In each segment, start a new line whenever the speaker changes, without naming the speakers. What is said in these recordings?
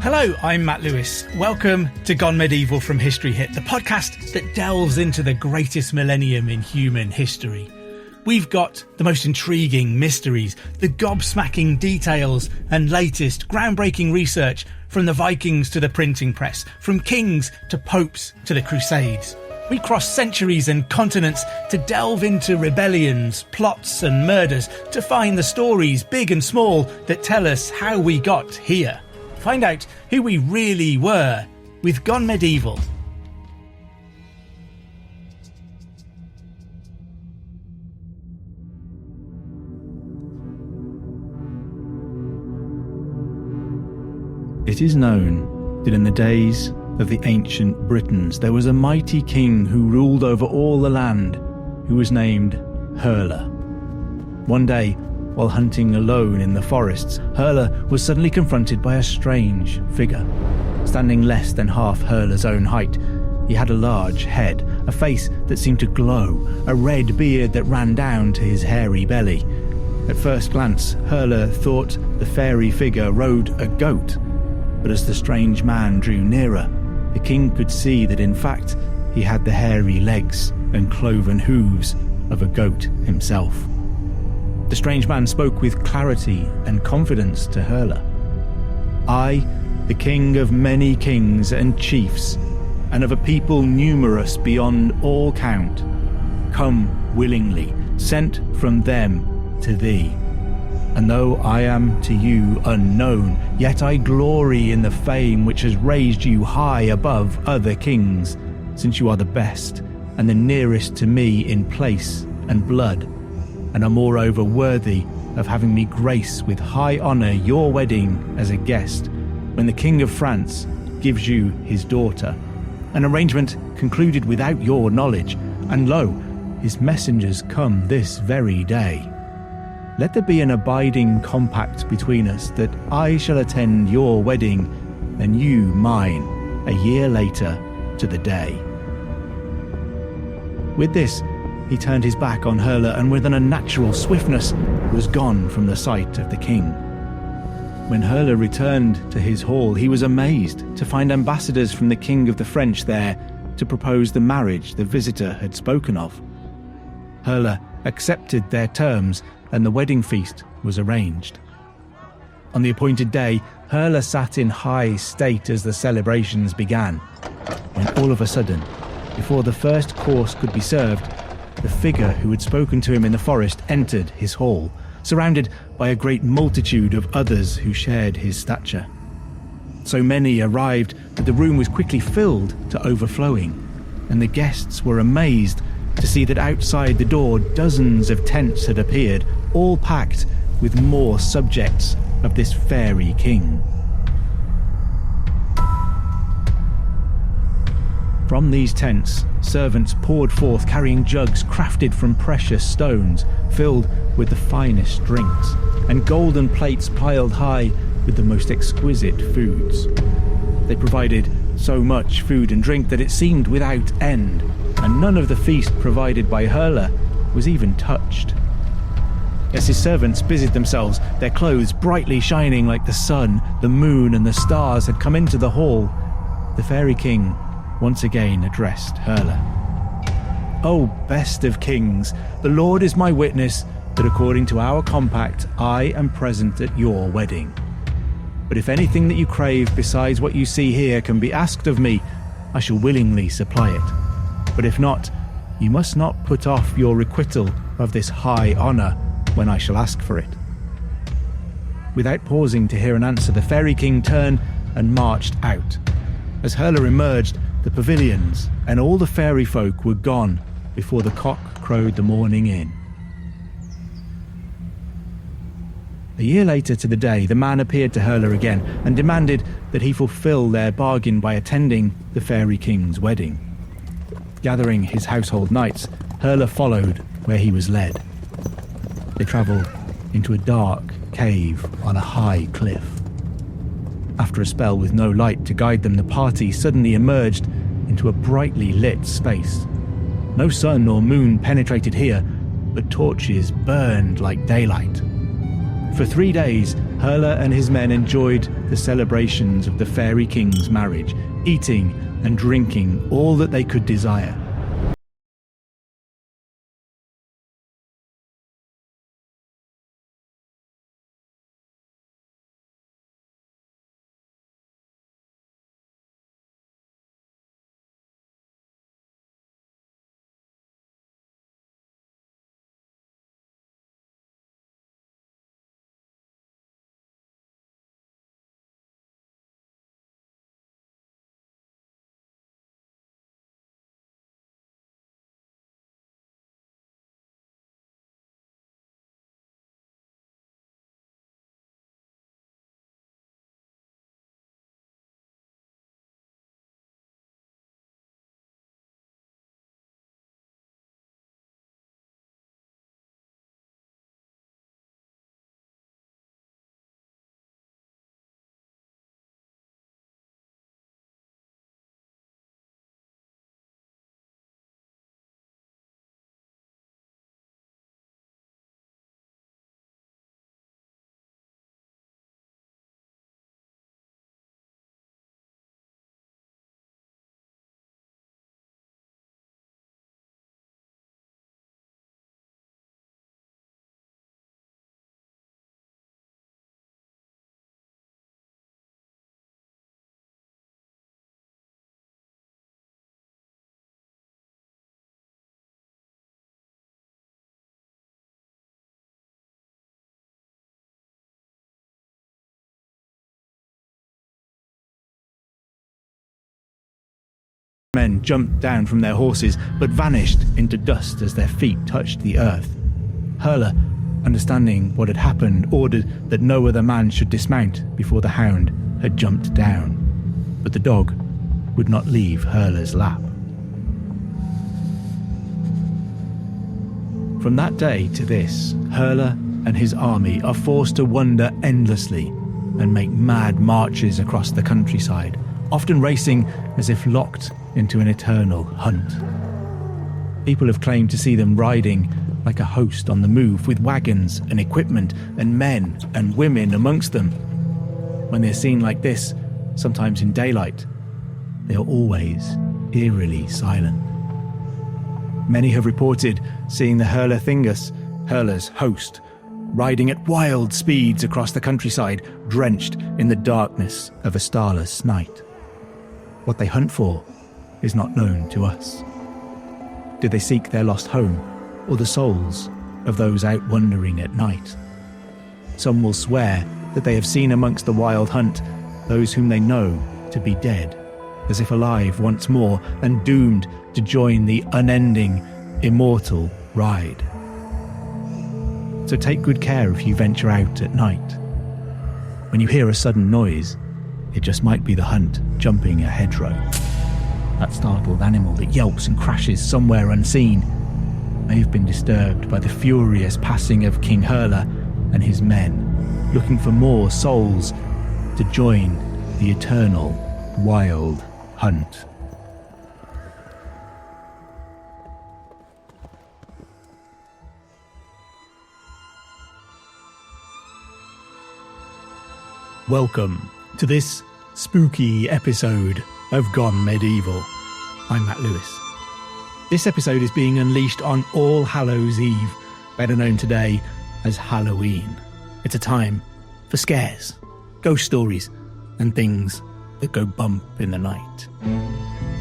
Hello, I'm Matt Lewis. Welcome to Gone Medieval from History Hit, the podcast that delves into the greatest millennium in human history. We've got the most intriguing mysteries, the gobsmacking details and latest groundbreaking research from the Vikings to the printing press, from kings to popes to the Crusades. We cross centuries and continents to delve into rebellions, plots and murders, to find the stories, big and small, that tell us how we got here. Find out who we really were with Gone Medieval.
It is known that in the days of the ancient Britons there was a mighty king who ruled over all the land, who was named Herla. One day, while hunting alone in the forests, Herla was suddenly confronted by a strange figure. Standing less than half Herla's own height, he had a large head, a face that seemed to glow, a red beard that ran down to his hairy belly. At first glance, Herla thought the fairy figure rode a goat, but as the strange man drew nearer, the king could see that in fact he had the hairy legs and cloven hooves of a goat himself. The strange man spoke with clarity and confidence to Herla. I, the king of many kings and chiefs, and of a people numerous beyond all count, come willingly, sent from them to thee. And though I am to you unknown, yet I glory in the fame which has raised you high above other kings, since you are the best and the nearest to me in place and blood, and are moreover worthy of having me grace with high honour your wedding as a guest, when the King of France gives you his daughter, an arrangement concluded without your knowledge, and lo, his messengers come this very day. Let there be an abiding compact between us, that I shall attend your wedding, and you mine, a year later to the day. With this, he turned his back on Herla, and with an unnatural swiftness was gone from the sight of the king. When Herla returned to his hall, he was amazed to find ambassadors from the king of the French there to propose the marriage the visitor had spoken of. Herla accepted their terms, and the wedding feast was arranged. On the appointed day, Herla sat in high state as the celebrations began, when all of a sudden, before the first course could be served, the figure who had spoken to him in the forest entered his hall, surrounded by a great multitude of others who shared his stature. So many arrived that the room was quickly filled to overflowing, and the guests were amazed to see that outside the door dozens of tents had appeared, all packed with more subjects of this fairy king. From these tents, servants poured forth carrying jugs crafted from precious stones, filled with the finest drinks, and golden plates piled high with the most exquisite foods. They provided so much food and drink that it seemed without end, and none of the feast provided by Herla was even touched. As his servants busied themselves, their clothes brightly shining like the sun, the moon and the stars had come into the hall, the fairy king once again addressed Herla. O best of kings, the Lord is my witness that according to our compact, I am present at your wedding. But if anything that you crave besides what you see here can be asked of me, I shall willingly supply it. But if not, you must not put off your requital of this high honour when I shall ask for it. Without pausing to hear an answer, the fairy king turned and marched out. As Herla emerged, the pavilions and all the fairy folk were gone before the cock crowed the morning in. A year later to the day, the man appeared to Herla again and demanded that he fulfill their bargain by attending the fairy king's wedding. Gathering his household knights, Herla followed where he was led. They travelled into a dark cave on a high cliff. After a spell with no light to guide them, the party suddenly emerged into a brightly lit space. No sun or moon penetrated here, but torches burned like daylight. For 3 days, Hurla and his men enjoyed the celebrations of the fairy king's marriage, eating and drinking all that they could desire. Men jumped down from their horses, but vanished into dust as their feet touched the earth. Hurla, understanding what had happened, ordered that no other man should dismount before the hound had jumped down. But the dog would not leave Hurla's lap. From that day to this, Hurla and his army are forced to wander endlessly and make mad marches across the countryside, often racing as if locked into an eternal hunt. People have claimed to see them riding like a host on the move, with wagons and equipment and men and women amongst them. When they're seen like this, sometimes in daylight, they are always eerily silent. Many have reported seeing the Hurla Thingus, Hurla's host, riding at wild speeds across the countryside, drenched in the darkness of a starless night. What they hunt for is not known to us. Did they seek their lost home, or the souls of those out wandering at night? Some will swear that they have seen amongst the wild hunt those whom they know to be dead, as if alive once more and doomed to join the unending, immortal ride. So take good care if you venture out at night. When you hear a sudden noise, it just might be the hunt jumping a hedgerow. That startled animal that yelps and crashes somewhere unseen may have been disturbed by the furious passing of King Hurla and his men, looking for more souls to join the eternal wild hunt. Welcome to this spooky episode of Gone Medieval. I'm Matt Lewis. This episode is being unleashed on All Hallows Eve, better known today as Halloween. It's a time for scares, ghost stories, and things that go bump in the night.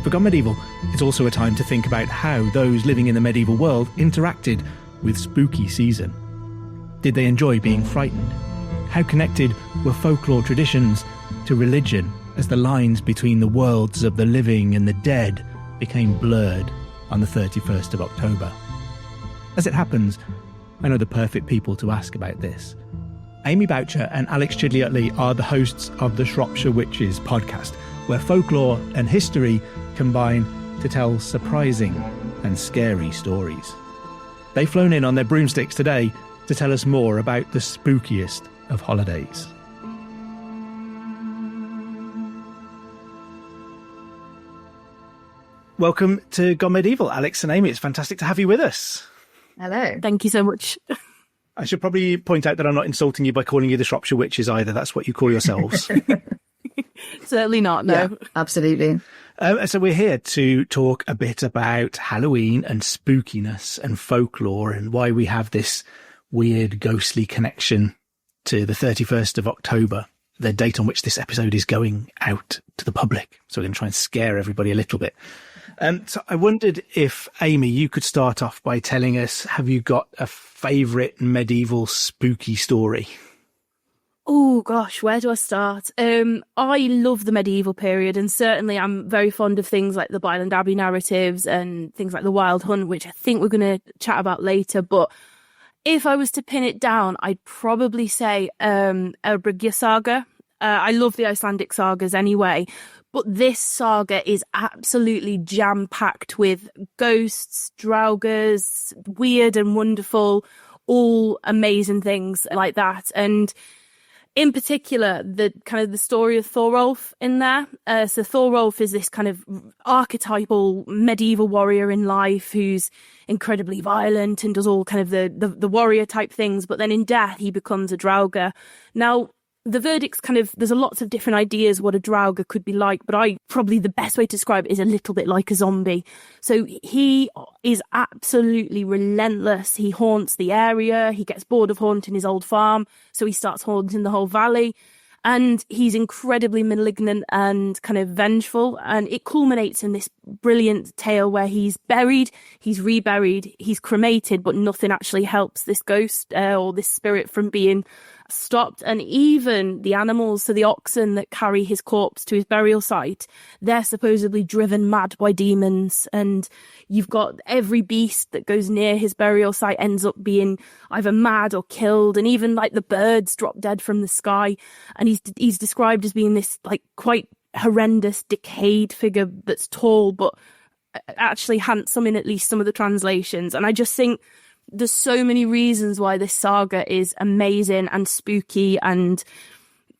For Gone Medieval, it's also a time to think about how those living in the medieval world interacted with spooky season. Did they enjoy being frightened? How connected were folklore traditions to religion as the lines between the worlds of the living and the dead became blurred on the 31st of October? As it happens, I know the perfect people to ask about this. Amy Boucher and Alex Chidley-Utley are the hosts of the Shropshire Witches podcast, where folklore and history combine to tell surprising and scary stories. They've flown in on their broomsticks today to tell us more about the spookiest of holidays. Welcome to Gone Medieval, Alex and Amy. It's fantastic to have you with us.
Hello.
Thank you so much.
I should probably point out that I'm not insulting you by calling you the Shropshire Witches either. That's what you call yourselves.
Certainly not, no.
Yeah, absolutely.
So we're here to talk a bit about Halloween and spookiness and folklore and why we have this weird ghostly connection to the 31st of October, the date on which this episode is going out to the public. So we're going to try and scare everybody a little bit. So I wondered if, Amy, you could start off by telling us, have you got a favourite medieval spooky story?
Oh gosh, where do I start? I love the medieval period, and certainly I'm very fond of things like the Byland Abbey narratives and things like the Wild Hunt, which I think we're going to chat about later. But if I was to pin it down, I'd probably say Elbrigja saga. I love the Icelandic sagas anyway, but this saga is absolutely jam-packed with ghosts, draugrs, weird and wonderful, all amazing things like that. And in particular, the story of Thorolf in there. So Thorolf is this kind of archetypal medieval warrior in life who's incredibly violent and does all kind of the warrior type things. But then in death, he becomes a draugr. Now, the verdict's there's a lots of different ideas what a draugr could be like, but probably the best way to describe it is a little bit like a zombie. So he is absolutely relentless. He haunts the area. He gets bored of haunting his old farm, so he starts haunting the whole valley. And he's incredibly malignant and kind of vengeful. And it culminates in this brilliant tale where he's buried, he's reburied, he's cremated, but nothing actually helps this ghost or this spirit from being stopped. And even the animals, so the oxen that carry his corpse to his burial site, they're supposedly driven mad by demons. And you've got every beast that goes near his burial site ends up being either mad or killed. And even like the birds drop dead from the sky. And he's described as being this like quite horrendous, decayed figure that's tall, but actually handsome in at least some of the translations. And I just think there's so many reasons why this saga is amazing and spooky and,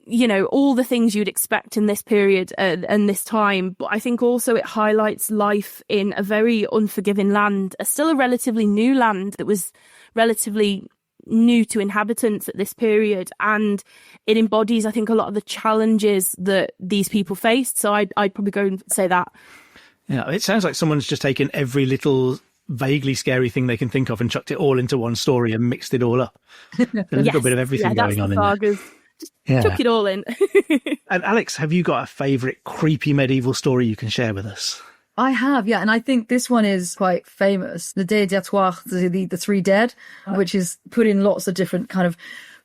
you know, all the things you'd expect in this period and this time. But I think also it highlights life in a very unforgiving land, still a relatively new land that was relatively new to inhabitants at this period. And it embodies, I think, a lot of the challenges that these people faced. So I'd probably go and say that.
Yeah, it sounds like someone's just taken every little vaguely scary thing they can think of and chucked it all into one story and mixed it all up. A little bit of everything going on in there.
Just chuck it all in.
And Alex, have you got a favourite creepy medieval story you can share with us?
I have, yeah, and I think this one is quite famous. The Dé d'Atoir, the Three Dead, which is put in lots of different kind of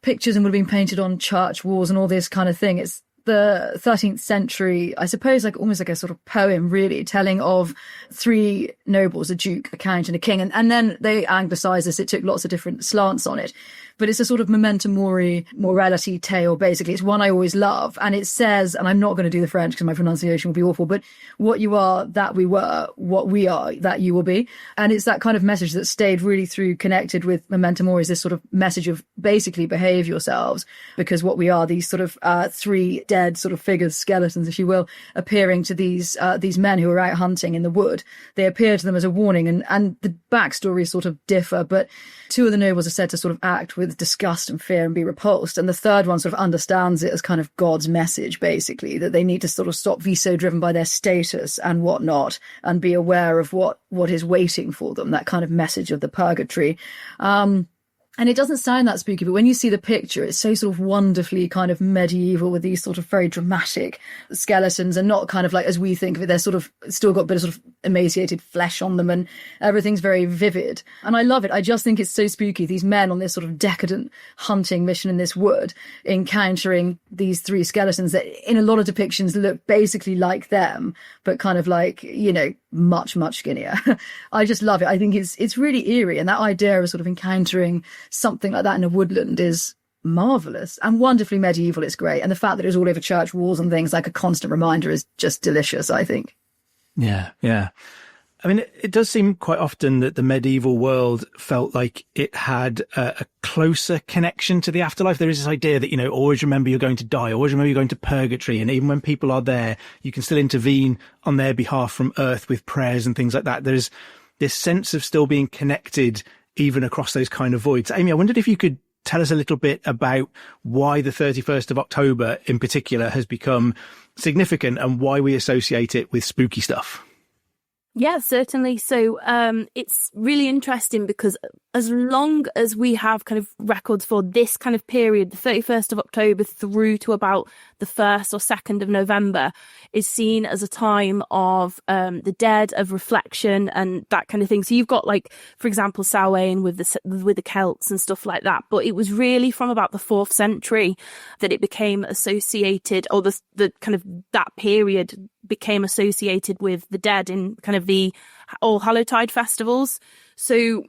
pictures and would have been painted on church walls and all this kind of thing. It's the 13th century, I suppose, like almost like a sort of poem, really, telling of three nobles, a duke, a count, and a king. And then they anglicised this. It took lots of different slants on it. But it's a sort of memento mori, morality tale, basically. It's one I always love. And it says, and I'm not going to do the French because my pronunciation will be awful, but what you are, that we were, what we are, that you will be. And it's that kind of message that stayed really through, connected with memento mori, is this sort of message of basically behave yourselves, because what we are, these sort of three dead sort of figures, skeletons, if you will, appearing to these men who are out hunting in the wood. They appear to them as a warning, and the backstories sort of differ, but two of the nobles are said to sort of act with disgust and fear and be repulsed. And the third one sort of understands it as kind of God's message, basically, that they need to sort of stop being so driven by their status and whatnot and be aware of what is waiting for them, that kind of message of the purgatory. And it doesn't sound that spooky, but when you see the picture, it's so sort of wonderfully kind of medieval with these sort of very dramatic skeletons, and not kind of like as we think of it, they're sort of still got a bit of sort of emaciated flesh on them, and everything's very vivid. And I love it. I just think it's so spooky. These men on this sort of decadent hunting mission in this wood, encountering these three skeletons that in a lot of depictions look basically like them, but kind of like, you know, much, much skinnier. I just love it. I think it's really eerie. And that idea of sort of encountering something like that in a woodland is marvellous and wonderfully medieval. It's great. And the fact that it's all over church walls and things, like a constant reminder, is just delicious, I think.
Yeah, yeah. I mean, it does seem quite often that the medieval world felt like it had a closer connection to the afterlife. There is this idea that, you know, always remember you're going to die, always remember you're going to purgatory. And even when people are there, you can still intervene on their behalf from earth with prayers and things like that. There's this sense of still being connected
even across those kind of voids. Amy, I wondered if you could tell us a little bit about why the 31st of October in particular has become significant and why we associate it with spooky stuff.
Yeah, certainly. So it's really interesting because as long as we have kind of records for this kind of period, the 31st of October through to about the 1st or 2nd of November is seen as a time of the dead, of reflection and that kind of thing. So you've got, like, for example, Samhain with the Celts and stuff like that. But it was really from about the 4th century that it became associated, or the kind of that period became associated with the dead in kind of the All Hallowtide festivals. So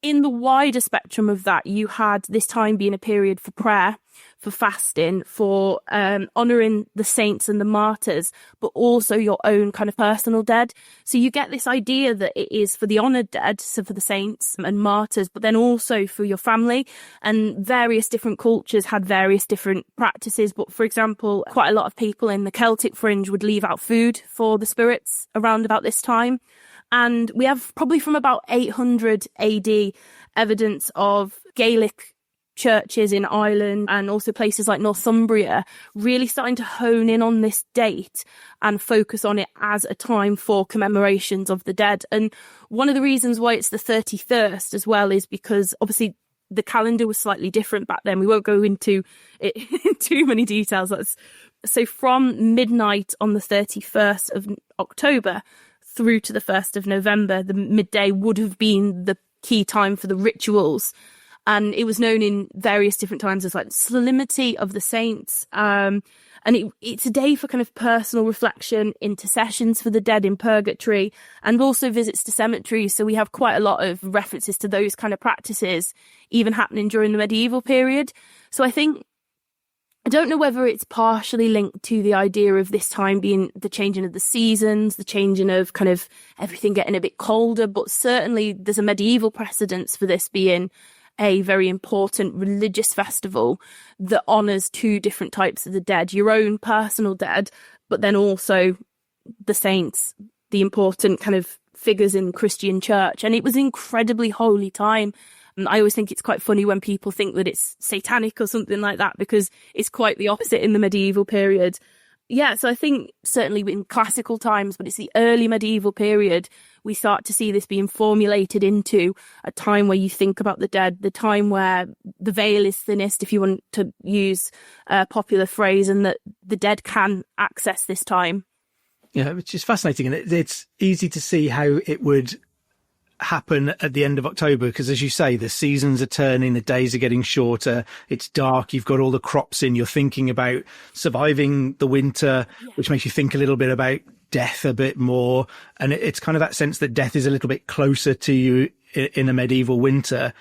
in the wider spectrum of that, you had this time being a period for prayer, for fasting, for honouring the saints and the martyrs, but also your own kind of personal dead. So you get this idea that it is for the honoured dead, so for the saints and martyrs, but then also for your family. And various different cultures had various different practices. But for example, quite a lot of people in the Celtic fringe would leave out food for the spirits around about this time. And we have probably from about 800 AD evidence of Gaelic churches in Ireland and also places like Northumbria really starting to hone in on this date and focus on it as a time for commemorations of the dead. And one of the reasons why it's the 31st as well is because obviously the calendar was slightly different back then. We won't go into it in too many details. So from midnight on the 31st of October through to the 1st of November, the midday would have been the key time for the rituals. And it was known in various different times as like the Solemnity of the Saints. And it's a day for kind of personal reflection, intercessions for the dead in purgatory, and also visits to cemeteries. So we have quite a lot of references to those kind of practices, even happening during the medieval period. So I don't know whether it's partially linked to the idea of this time being the changing of the seasons, the changing of kind of everything getting a bit colder, but certainly there's a medieval precedence for this being a very important religious festival that honours two different types of the dead, your own personal dead, but then also the saints, the important kind of figures in Christian church. And it was an incredibly holy time. And I always think it's quite funny when people think that it's satanic or something like that, because it's quite the opposite in the medieval period. Yeah, so I think certainly in classical times, but it's the early medieval period, we start to see this being formulated into a time where you think about the dead, the time where the veil is thinnest, if you want to use a popular phrase, and that the dead can access this time.
Yeah, which is fascinating. And it's easy to see how it would happen at the end of October, because as you say, the seasons are turning, the days are getting shorter, it's dark, you've got all the crops in, you're thinking about surviving the winter, which makes you think a little bit about death a bit more. And it's kind of that sense that death is a little bit closer to you in a medieval winter.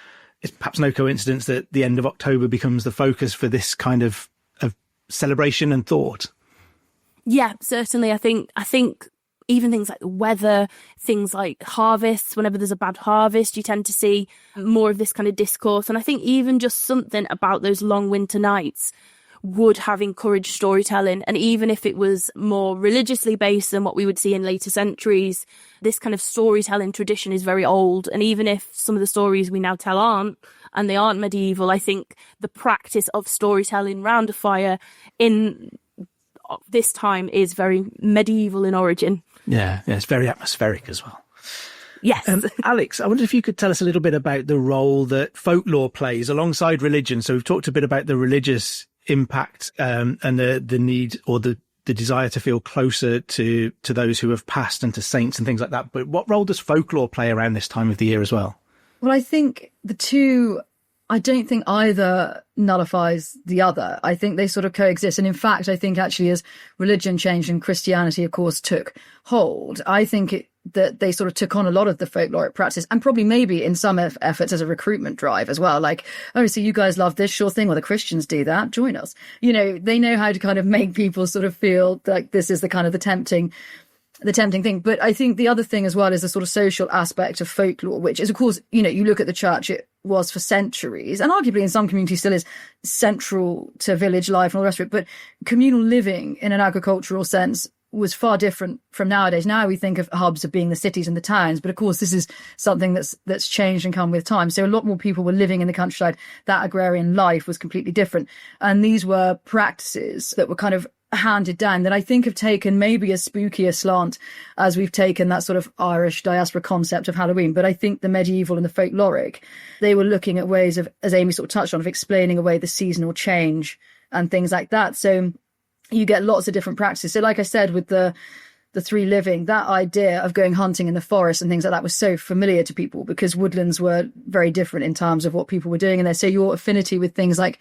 It's perhaps no coincidence that the end of October becomes the focus for this kind of celebration and thought.
Yeah, certainly. I think even things like the weather, things like harvests, whenever there's a bad harvest, you tend to see more of this kind of discourse. And I think even just something about those long winter nights would have encouraged storytelling. And even if it was more religiously based than what we would see in later centuries, this kind of storytelling tradition is very old. And even if some of the stories we now tell aren't medieval, I think the practice of storytelling round a fire in this time is very medieval in origin. Yeah,
it's very atmospheric as well.
Yes.
Alex, I wonder if you could tell us a little bit about the role that folklore plays alongside religion. So we've talked a bit about the religious impact and the need or the desire to feel closer to those who have passed and to saints and things like that. But what role does folklore play around this time of the year as well?
Well, I think the two, I don't think either nullifies the other. I think they sort of coexist. And in fact, I think actually as religion changed and Christianity, of course, took hold, I think that they sort of took on a lot of the folkloric practice, and probably maybe in some efforts as a recruitment drive as well. Like, oh, so you guys love this, sure thing. Well, the Christians do that. Join us. You know, they know how to kind of make people sort of feel like this is the kind of the tempting thing. But I think the other thing as well is the sort of social aspect of folklore, which is, of course, you know, you look at the church, it was for centuries, and arguably in some communities still is central to village life and all the rest of it. But communal living in an agricultural sense was far different from nowadays. Now we think of hubs of being the cities and the towns, but of course this is something that's changed and come with time. So a lot more people were living in the countryside. That agrarian life was completely different. And these were practices that were kind of handed down that I think have taken maybe a spookier slant as we've taken that sort of Irish diaspora concept of Halloween. But I think the medieval and the folkloric, they were looking at ways of, as Amy sort of touched on, of explaining away the seasonal change and things like that. So you get lots of different practices. So like I said, with the three living, that idea of going hunting in the forest and things like that was so familiar to people because woodlands were very different in terms of what people were doing in there. So your affinity with things like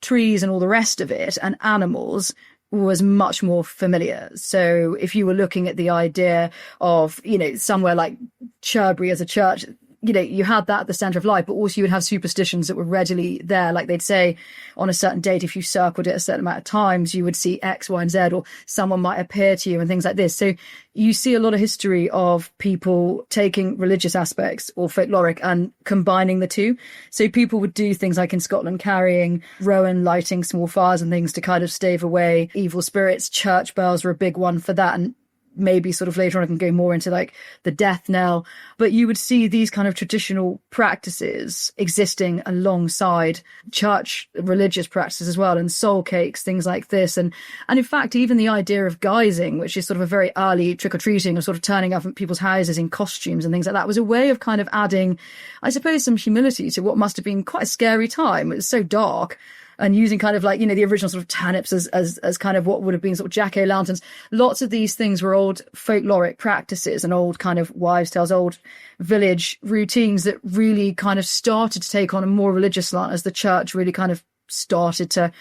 trees and all the rest of it and animals was much more familiar. So if you were looking at the idea of, somewhere like Cherbury as a church, you had that at the centre of life, but also you would have superstitions that were readily there. Like they'd say on a certain date, if you circled it a certain amount of times, you would see X, Y, and Z, or someone might appear to you and things like this. So you see a lot of history of people taking religious aspects or folkloric and combining the two. So people would do things like in Scotland, carrying rowan, lighting small fires and things to kind of stave away evil spirits. Church bells were a big one for that. And maybe sort of later on I can go more into like the death knell, but you would see these kind of traditional practices existing alongside church religious practices as well, and soul cakes, things like this. And in fact, even the idea of guising, which is sort of a very early trick-or-treating of sort of turning up at people's houses in costumes and things like that, was a way of kind of adding, I suppose, some humility to what must have been quite a scary time. It was so dark. And using kind of like, the original sort of turnips as kind of what would have been sort of jack-o'-lanterns. Lots of these things were old folkloric practices and old kind of wives' tales, old village routines that really kind of started to take on a more religious slant as the church really kind of started to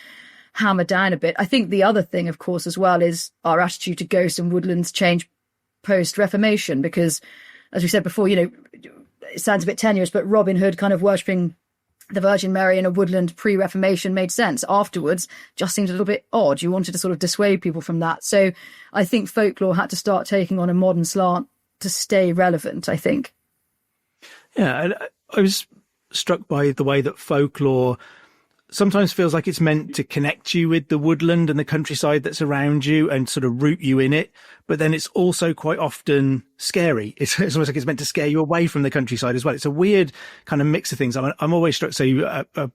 hammer down a bit. I think the other thing, of course, as well, is our attitude to ghosts and woodlands changed post-Reformation because, as we said before, it sounds a bit tenuous, but Robin Hood kind of worshipping the Virgin Mary in a woodland pre-Reformation made sense. Afterwards, just seemed a little bit odd. You wanted to sort of dissuade people from that. So I think folklore had to start taking on a modern slant to stay relevant, I think.
Yeah, I was struck by the way that folklore sometimes feels like it's meant to connect you with the woodland and the countryside that's around you and sort of root you in it. But then it's also quite often scary. It's almost like it's meant to scare you away from the countryside as well. It's a weird kind of mix of things. I'm always struck. So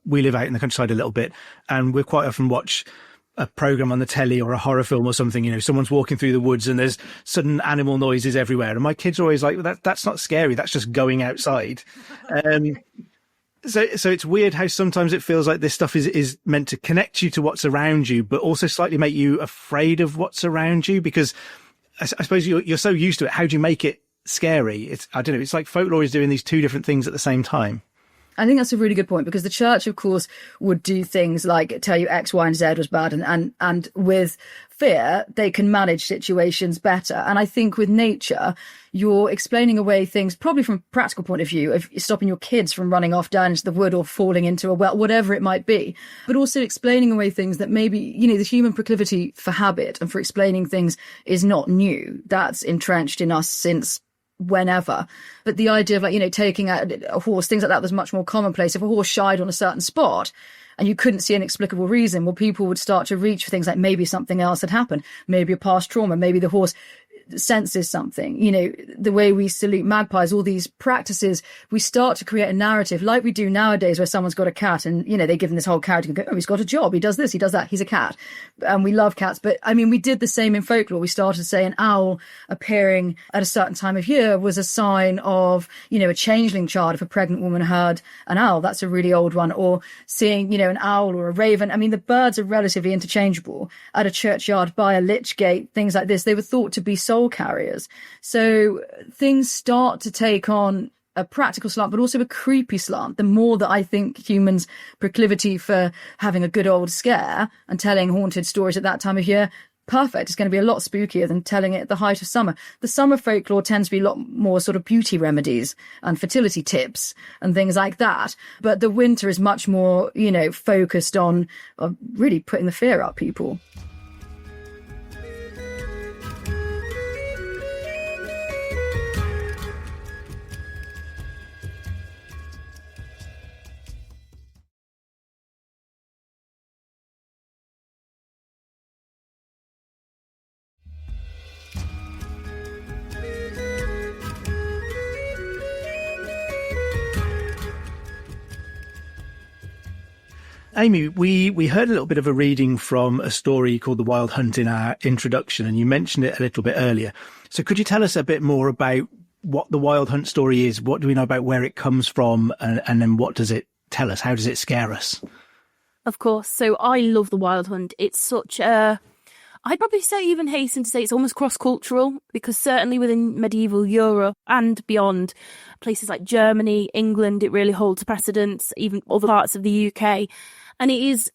we live out in the countryside a little bit, and we quite often watch a program on the telly or a horror film or something, someone's walking through the woods and there's sudden animal noises everywhere. And my kids are always like, that's not scary. That's just going outside. So it's weird how sometimes it feels like this stuff is meant to connect you to what's around you, but also slightly make you afraid of what's around you, because I suppose you're so used to it. How do you make it scary? I don't know. It's like folklore is doing these two different things at the same time.
I think that's a really good point, because the church, of course, would do things like tell you X, Y, and Z was bad. And with fear, they can manage situations better. And I think with nature, you're explaining away things, probably from a practical point of view, of stopping your kids from running off down into the wood or falling into a well, whatever it might be, but also explaining away things that maybe, the human proclivity for habit and for explaining things is not new. That's entrenched in us since whenever. But the idea of taking out a horse, things like that was much more commonplace. If a horse shied on a certain spot and you couldn't see an explicable reason, well, people would start to reach for things like maybe something else had happened, maybe a past trauma, maybe the horse senses something. The way we salute magpies, all these practices, we start to create a narrative like we do nowadays, where someone's got a cat and they give them this whole character and go, oh, he's got a job, he does this, he does that, he's a cat. And we love cats. But we did the same in folklore. We started to say an owl appearing at a certain time of year was a sign of a changeling child. If a pregnant woman heard an owl, that's a really old one. Or seeing an owl or a raven. The birds are relatively interchangeable. At a churchyard, by a lich gate, things like this, they were thought to be soul carriers. So things start to take on a practical slant, but also a creepy slant. The more that I think humans' proclivity for having a good old scare and telling haunted stories at that time of year, perfect. It's going to be a lot spookier than telling it at the height of summer. The summer folklore tends to be a lot more sort of beauty remedies and fertility tips and things like that. But the winter is much more, focused on really putting the fear up people.
Amy, we heard a little bit of a reading from a story called The Wild Hunt in our introduction, and you mentioned it a little bit earlier. So could you tell us a bit more about what the Wild Hunt story is? What do we know about where it comes from? And then what does it tell us? How does it scare us?
Of course. So I love the Wild Hunt. It's such a... I'd probably say, even hasten to say, it's almost cross-cultural, because certainly within medieval Europe and beyond, places like Germany, England, it really holds precedence, even other parts of the UK. And it is,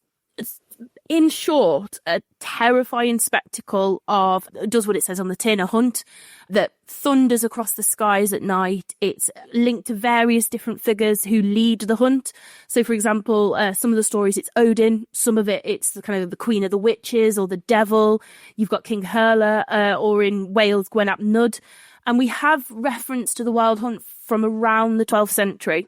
in short, a terrifying spectacle of, does what it says on the tin, a hunt that thunders across the skies at night. It's linked to various different figures who lead the hunt. So, for example, some of the stories, it's Odin. Some of it, it's the kind of the Queen of the Witches or the Devil. You've got King Hurla, or in Wales, Gwen ap Nudd. And we have reference to the Wild Hunt from around the 12th century.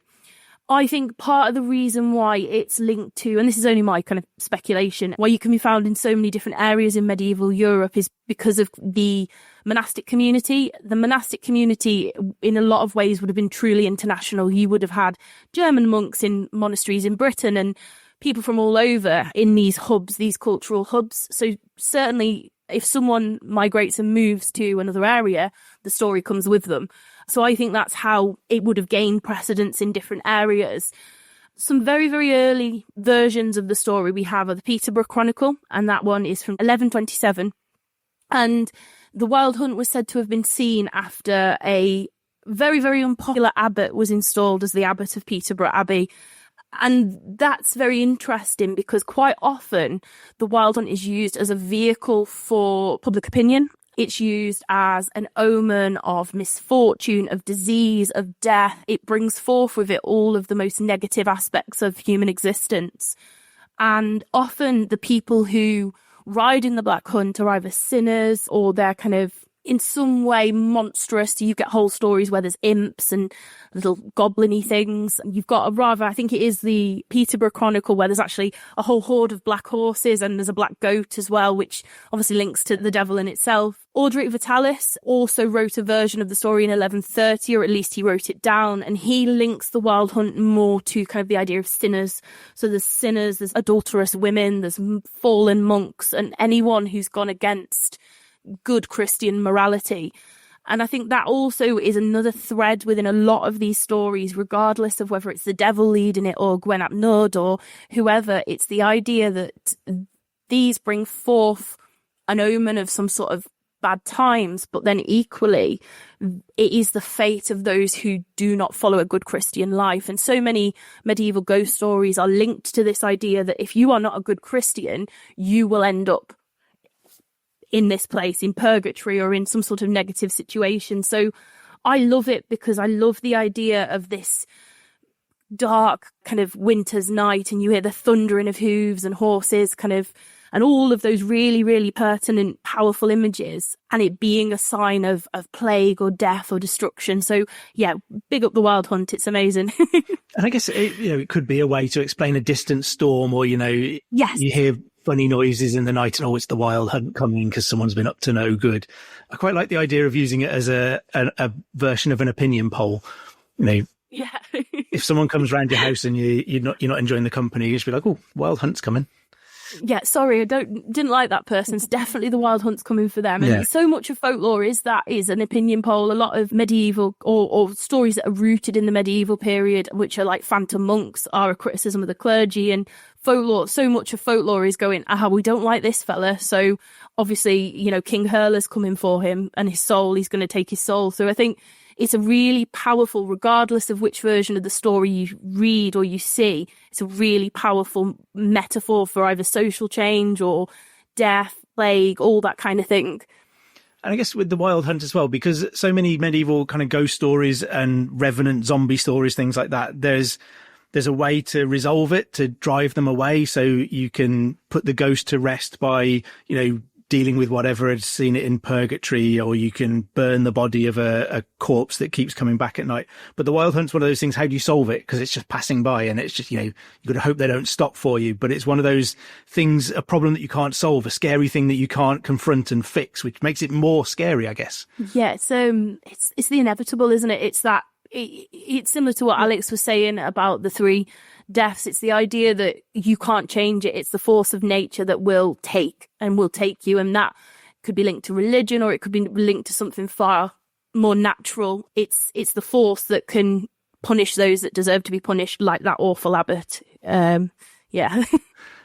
I think part of the reason why it's linked to, and this is only my kind of speculation, why you can be found in so many different areas in medieval Europe is because of the monastic community. The monastic community, in a lot of ways, would have been truly international. You would have had German monks in monasteries in Britain and people from all over in these hubs, these cultural hubs. So certainly, if someone migrates and moves to another area, the story comes with them. So I think that's how it would have gained precedence in different areas. Some very, very early versions of the story we have are the Peterborough Chronicle, and that one is from 1127. And the Wild Hunt was said to have been seen after a very, very unpopular abbot was installed as the abbot of Peterborough Abbey. And that's very interesting because quite often the Wild Hunt is used as a vehicle for public opinion. It's used as an omen of misfortune, of disease, of death. It brings forth with it all of the most negative aspects of human existence. And often the people who ride in the Black Hunt are either sinners or they're kind of in some way monstrous. You get whole stories where there's imps and little goblin-y things. You've got a rather, I think it is the Peterborough Chronicle, where there's actually a whole horde of black horses and there's a black goat as well, which obviously links to the devil in itself. Audric Vitalis also wrote a version of the story in 1130, or at least he wrote it down, and he links the Wild Hunt more to kind of the idea of sinners. So there's sinners, there's adulterous women, there's fallen monks, and anyone who's gone against good Christian morality. And I think that also is another thread within a lot of these stories, regardless of whether it's the devil leading it or Gwen ap Nudd or whoever. It's the idea that these bring forth an omen of some sort of bad times, but then equally it is the fate of those who do not follow a good Christian life. And so many medieval ghost stories are linked to this idea that if you are not a good Christian, you will end up in this place, in purgatory, or in some sort of negative situation. So I love it because I love the idea of this dark kind of winter's night, and you hear the thundering of hooves and horses kind of, and all of those really, really pertinent, powerful images, and it being a sign of plague or death or destruction. So yeah, big up the Wild Hunt. It's amazing.
And I guess it could be a way to explain a distant storm, or,
yes,
you hear funny noises in the night and, it's the Wild Hunt coming because someone's been up to no good. I quite like the idea of using it as a version of an opinion poll.
Yeah.
If someone comes round your house and you're not enjoying the company, you just be like, "Oh, Wild Hunt's coming."
Yeah, sorry, I didn't like that person. It's definitely the Wild Hunt's coming for them. And so much of folklore is an opinion poll. A lot of medieval or stories that are rooted in the medieval period, which are like phantom monks, are a criticism of the clergy. And folklore, so much of folklore is going, we don't like this fella. So obviously, King Hurla's coming for him and his soul, he's going to take his soul. So I think it's a really powerful, regardless of which version of the story you read or you see, it's a really powerful metaphor for either social change or death, plague, all that kind of thing.
And I guess with the Wild Hunt as well, because so many medieval kind of ghost stories and revenant zombie stories, things like that, there's a way to resolve it, to drive them away. So you can put the ghost to rest by, dealing with whatever had seen it in purgatory, or you can burn the body of a corpse that keeps coming back at night. But the Wild Hunt's one of those things, how do you solve it? Because it's just passing by, and it's just, you've got to hope they don't stop for you. But it's one of those things, a problem that you can't solve, a scary thing that you can't confront and fix, which makes it more scary, I guess.
Yeah, it's the inevitable, isn't it? It's that it's similar to what Alex was saying about the three deaths. It's the idea that you can't change it. It's the force of nature that will take you. And that could be linked to religion, or it could be linked to something far more natural. It's the force that can punish those that deserve to be punished, like that awful abbot. Yeah.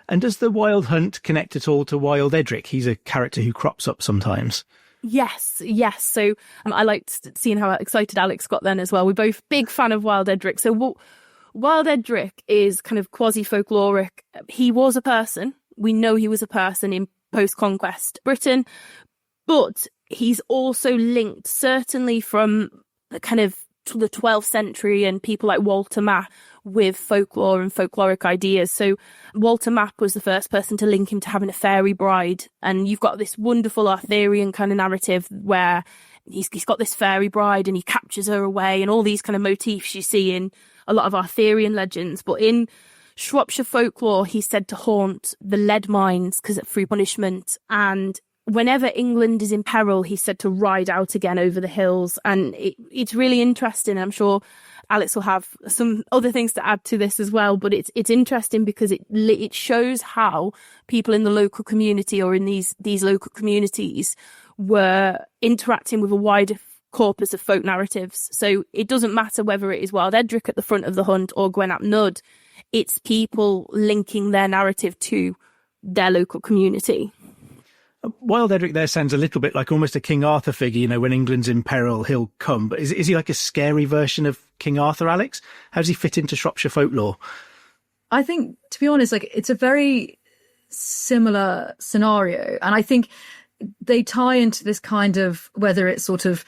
And does the Wild Hunt connect at all to Wild Edric? He's a character who crops up sometimes.
Yes. So I liked seeing how excited Alex got then as well. We're both big fan of Wild Edric. So Wild Edric is kind of quasi-folkloric. He was a person. We know he was a person in post-conquest Britain, but he's also linked, certainly from the kind of the 12th century and people like Walter Map, with folklore and folkloric ideas. So Walter Map was the first person to link him to having a fairy bride. And you've got this wonderful Arthurian kind of narrative where he's got this fairy bride and he captures her away, and all these kind of motifs you see in a lot of Arthurian legends. But in Shropshire folklore, he's said to haunt the lead mines because through punishment. And whenever England is in peril, he's said to ride out again over the hills. And it's really interesting. I'm sure Alex will have some other things to add to this as well, but it's interesting because it shows how people in the local community, or in these local communities, were interacting with a wider corpus of folk narratives. So it doesn't matter whether it is Wild Edric at the front of the hunt or Gwen ap Nudd, it's people linking their narrative to their local community.
Wild Edric there sounds a little bit like almost a King Arthur figure. You know, when England's in peril, he'll come. But is he like a scary version of King Arthur, Alex? How does he fit into Shropshire folklore?
I think, to be honest, like, it's a very similar scenario. And I think they tie into this kind of, whether it's sort of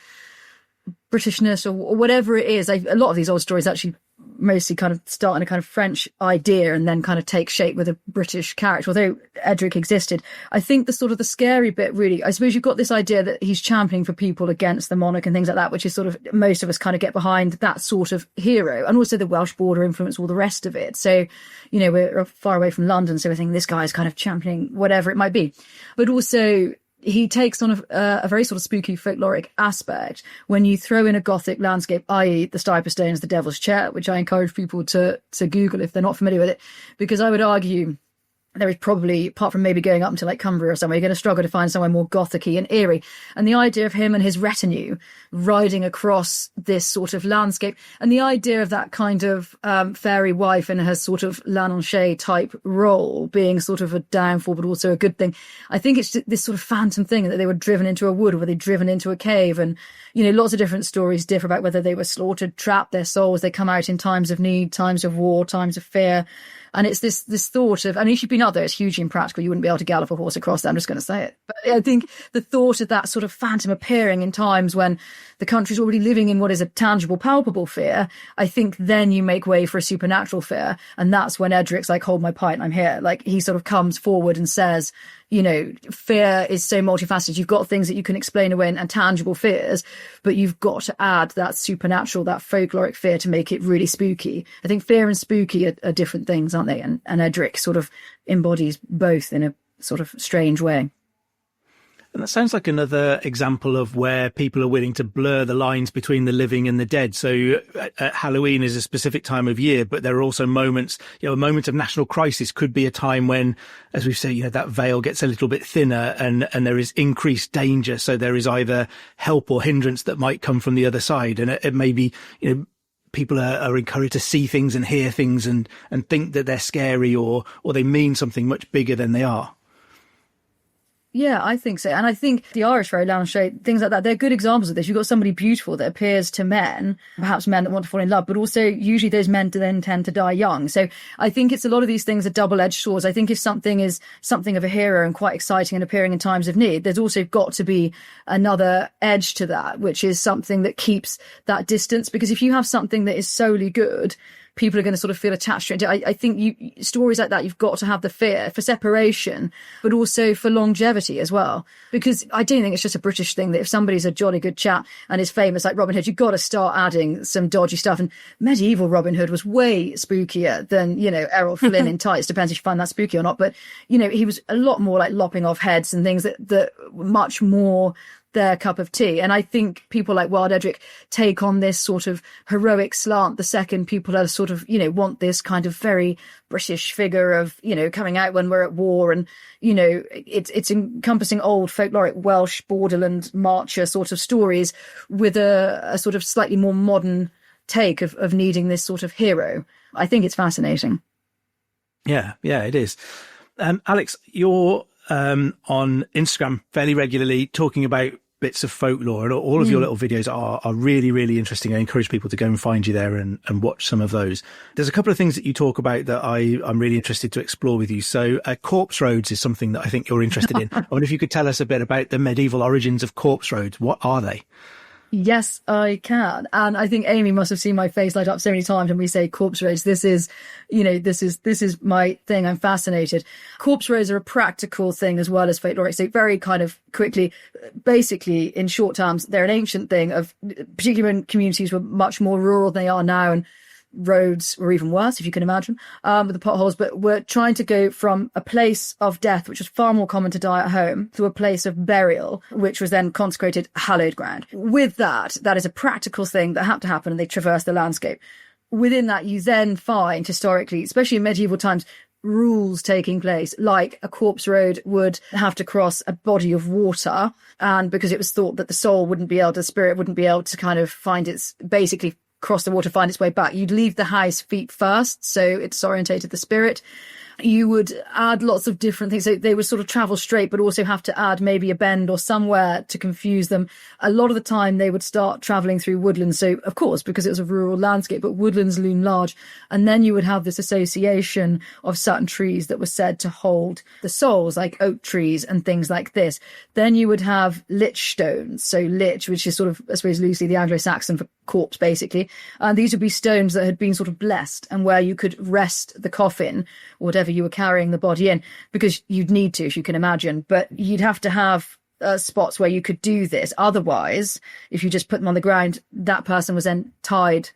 Britishness or whatever it is. A lot of these old stories actually mostly kind of start in a kind of French idea and then kind of take shape with a British character, although Edric existed. I think the sort of the scary bit, really, I suppose you've got this idea that he's championing for people against the monarch and things like that, which is sort of, most of us kind of get behind that sort of hero. And also the Welsh border influence, all the rest of it. So, you know, we're far away from London, so we think this guy is kind of championing whatever it might be. But also, he takes on a very sort of spooky folkloric aspect when you throw in a Gothic landscape, i.e. the Stiper Stones, the Devil's Chair, which I encourage people to Google if they're not familiar with it, because I would argue there is probably, apart from maybe going up into like Cumbria or somewhere, you're going to struggle to find somewhere more Gothic-y and eerie. And the idea of him and his retinue riding across this sort of landscape, and the idea of that kind of fairy wife in her sort of Lanonche type role being sort of a downfall, but also a good thing. I think it's this sort of phantom thing that they were driven into a wood, or were they driven into a cave? And, you know, lots of different stories differ about whether they were slaughtered, trapped, their souls, they come out in times of need, times of war, times of fear. And it's this thought of, and if you've been out there, it's hugely impractical. You wouldn't be able to gallop a horse across there. I'm just going to say it. But I think the thought of that sort of phantom appearing in times when the country's already living in what is a tangible, palpable fear, I think then you make way for a supernatural fear. And that's when Edric's like, hold my pint, I'm here. Like, he sort of comes forward and says, you know, fear is so multifaceted. You've got things that you can explain away and tangible fears, but you've got to add that supernatural, that folkloric fear to make it really spooky. I think fear and spooky are different things, aren't they? And Edric sort of embodies both in a sort of strange way.
And that sounds like another example of where people are willing to blur the lines between the living and the dead. So Halloween is a specific time of year, but there are also moments, you know, a moment of national crisis could be a time when, as we've said, you know, that veil gets a little bit thinner and there is increased danger. So there is either help or hindrance that might come from the other side. And it may be, you know, people are encouraged to see things and hear things and think that they're scary or they mean something much bigger than they are.
Yeah, I think so. And I think the Irish fairy, Lanonche, things like that, they're good examples of this. You've got somebody beautiful that appears to men, perhaps men that want to fall in love, but also usually those men then tend to die young. So I think it's a lot of these things are double-edged swords. I think if something is something of a hero and quite exciting and appearing in times of need, there's also got to be another edge to that, which is something that keeps that distance. Because if you have something that is solely good, people are going to sort of feel attached to it. I think stories like that, you've got to have the fear for separation, but also for longevity as well. Because I don't think it's just a British thing that if somebody's a jolly good chap and is famous like Robin Hood, you've got to start adding some dodgy stuff. And medieval Robin Hood was way spookier than, you know, Errol Flynn in tights. Depends if you find that spooky or not. But, you know, he was a lot more like lopping off heads and things that were much more their cup of tea. And I think people like Wild Edric take on this sort of heroic slant the second people are sort of, want this kind of very British figure of, coming out when we're at war. And, it's encompassing old folkloric Welsh borderland marcher sort of stories with a sort of slightly more modern take of needing this sort of hero. I think it's fascinating.
Yeah, it is. Alex, you're on Instagram fairly regularly talking about bits of folklore, and all of your little videos are really, really interesting. I encourage people to go and find you there and watch some of those. There's a couple of things that you talk about that I'm really interested to explore with you. So corpse roads is something that I think you're interested in. I wonder if you could tell us a bit about the medieval origins of corpse roads. What are they?
Yes, I can. And I think Amy must have seen my face light up so many times when we say corpse roads. This is my thing. I'm fascinated. Corpse roads are a practical thing as well as folkloric. So very kind of quickly, basically in short terms, they're an ancient thing of, particularly when communities were much more rural than they are now. And roads were even worse, if you can imagine, with the potholes. But we're trying to go from a place of death, which was far more common to die at home, to a place of burial, which was then consecrated hallowed ground. With that is a practical thing that had to happen, and they traverse the landscape. Within that, you then find historically, especially in medieval times, rules taking place, like a corpse road would have to cross a body of water, and because it was thought that the spirit wouldn't be able to kind of find its, basically cross the water, find its way back. You'd leave the house feet first, so it disorientated the spirit. You would add lots of different things. So they would sort of travel straight, but also have to add maybe a bend or somewhere to confuse them. A lot of the time they would start traveling through woodlands. So of course, because it was a rural landscape, but woodlands loom large. And then you would have this association of certain trees that were said to hold the souls, like oak trees and things like this. Then you would have lich stones. So lich, which is sort of, I suppose, loosely the Anglo-Saxon for corpse, basically. And these would be stones that had been sort of blessed, and where you could rest the coffin, whatever you were carrying the body in, because you'd need to, if you can imagine, but you'd have to have spots where you could do this. Otherwise, if you just put them on the ground, that person was then tied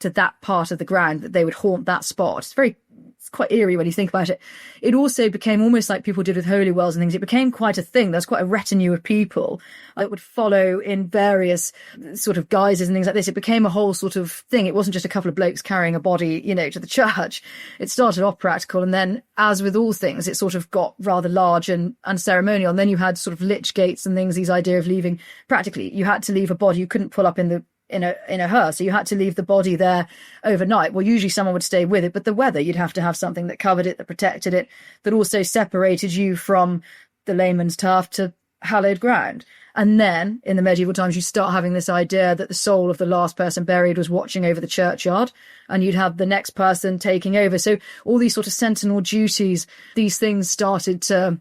to that part of the ground, that they would haunt that spot. It's quite eerie when you think about it. It also became almost like people did with holy wells and things. It became quite a thing. There's quite a retinue of people that would follow in various sort of guises and things like this. It became a whole sort of thing. It wasn't just a couple of blokes carrying a body, to the church. It started off practical, and then, as with all things, it sort of got rather large and ceremonial. And then you had sort of lich gates and things, these idea of leaving, practically, you had to leave a body. You couldn't pull up in a hearse, so you had to leave the body there overnight. Well, usually someone would stay with it, but the weather, you'd have to have something that covered it, that protected it, that also separated you from the layman's turf to hallowed ground. And then in the medieval times, you start having this idea that the soul of the last person buried was watching over the churchyard, and you'd have the next person taking over. So all these sort of sentinel duties, these things started to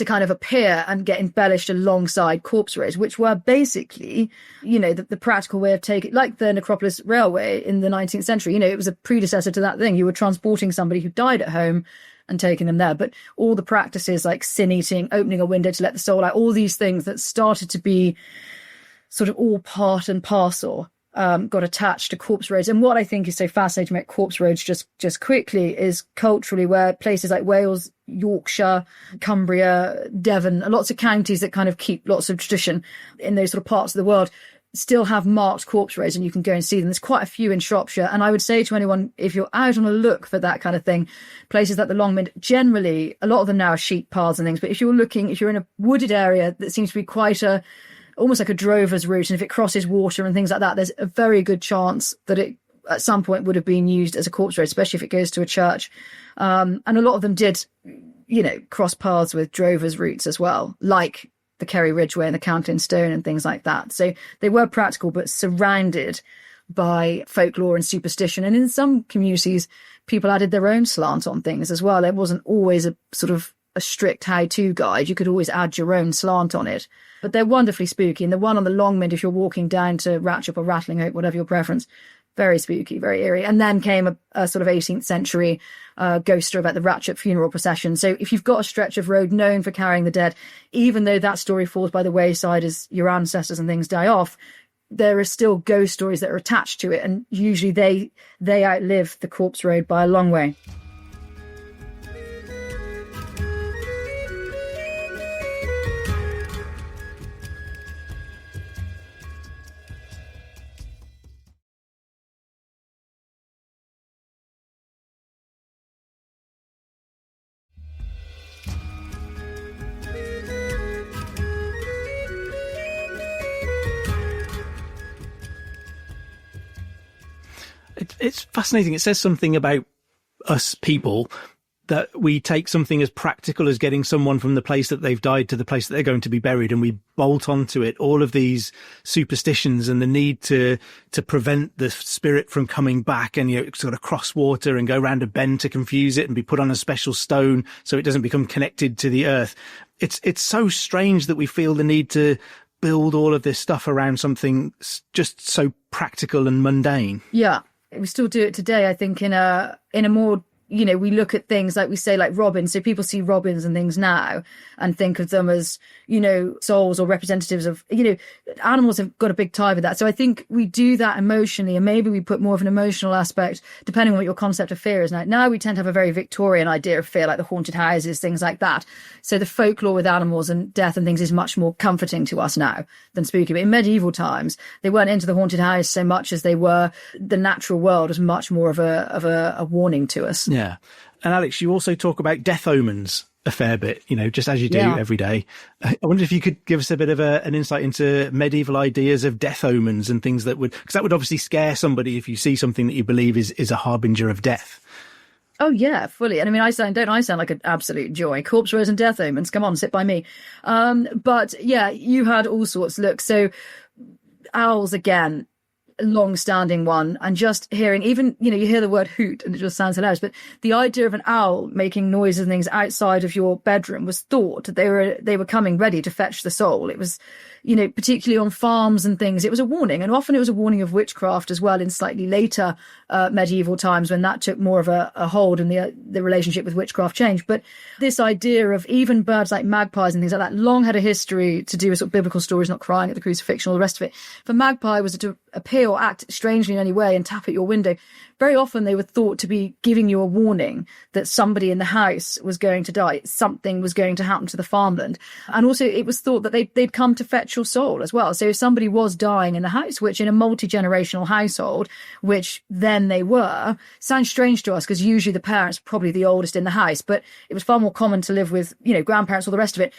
kind of appear and get embellished alongside corpse roads, which were basically, the practical way of taking, like the Necropolis Railway in the 19th century, it was a predecessor to that thing. You were transporting somebody who died at home and taking them there. But all the practices like sin eating, opening a window to let the soul out, all these things that started to be sort of all part and parcel, got attached to corpse roads. And what I think is so fascinating about corpse roads, just quickly, is culturally, where places like Wales, Yorkshire, Cumbria, Devon, lots of counties that kind of keep lots of tradition in those sort of parts of the world, still have marked corpse roads, and you can go and see them. There's quite a few in Shropshire. And I would say to anyone, if you're out on a look for that kind of thing, places like the Longmynd, generally, a lot of them now are sheep paths and things. But if you're in a wooded area that seems to be quite almost like a drover's route, and if it crosses water and things like that, there's a very good chance that it at some point would have been used as a corpse road, especially if it goes to a church. And a lot of them did, cross paths with drovers' routes as well, like the Kerry Ridgeway and the Countlin Stone and things like that. So they were practical, but surrounded by folklore and superstition. And in some communities, people added their own slant on things as well. It wasn't always a sort of a strict how-to guide. You could always add your own slant on it. But they're wonderfully spooky. And the one on the Longmynd, if you're walking down to Ratchop or Rattling Hope, whatever your preference, very spooky, very eerie. And then came a sort of 18th century ghost story about the Ratchop funeral procession. So if you've got a stretch of road known for carrying the dead, even though that story falls by the wayside as your ancestors and things die off, there are still ghost stories that are attached to it. And usually they outlive the corpse road by a long way.
it's fascinating. It says something about us people, that we take something as practical as getting someone from the place that they've died to the place that they're going to be buried, and we bolt onto it all of these superstitions and the need to prevent the spirit from coming back, and, you know, sort of cross water and go round a bend to confuse it and be put on a special stone so it doesn't become connected to the earth. It's so strange that we feel the need to build all of this stuff around something just so practical and mundane.
Yeah, we still do it today, I think, in a more, you know, we look at things like we say, like robins. So people see robins and things now and think of them as, you know, souls or representatives of, you know, animals have got a big tie with that. So I think we do that emotionally, and maybe we put more of an emotional aspect, depending on what your concept of fear is. Now we tend to have a very Victorian idea of fear, like the haunted houses, things like that. So the folklore with animals and death and things is much more comforting to us now than spooky. But in medieval times, they weren't into the haunted house so much as they were the natural world was much more of a warning to us.
Yeah. And Alex, you also talk about death omens a fair bit, you know, just as you do every day. I wonder if you could give us a bit of an insight into medieval ideas of death omens and things that would, because that would obviously scare somebody if you see something that you believe is a harbinger of death.
Oh yeah, fully. And I mean, don't I sound like an absolute joy? Corpse rose and death omens. Come on, sit by me. But yeah, you had all sorts. Look, so owls again, long-standing one, and just hearing, even, you know, you hear the word hoot and it just sounds hilarious, but the idea of an owl making noises and things outside of your bedroom was thought that they were coming ready to fetch the soul. It was, you know, particularly on farms and things, it was a warning, and often it was a warning of witchcraft as well in slightly later medieval times, when that took more of a hold and the relationship with witchcraft changed. But this idea of even birds like magpies and things like that long had a history to do with sort of biblical stories, not crying at the crucifixion, all the rest of it. If a magpie was to appear or act strangely in any way and tap at your window, very often they were thought to be giving you a warning that somebody in the house was going to die, something was going to happen to the farmland. And also it was thought that they'd come to fetch your soul as well. So if somebody was dying in the house, which in a multi-generational household, which then they were, sounds strange to us because usually the parents are probably the oldest in the house, but it was far more common to live with, you know, grandparents, all the rest of it.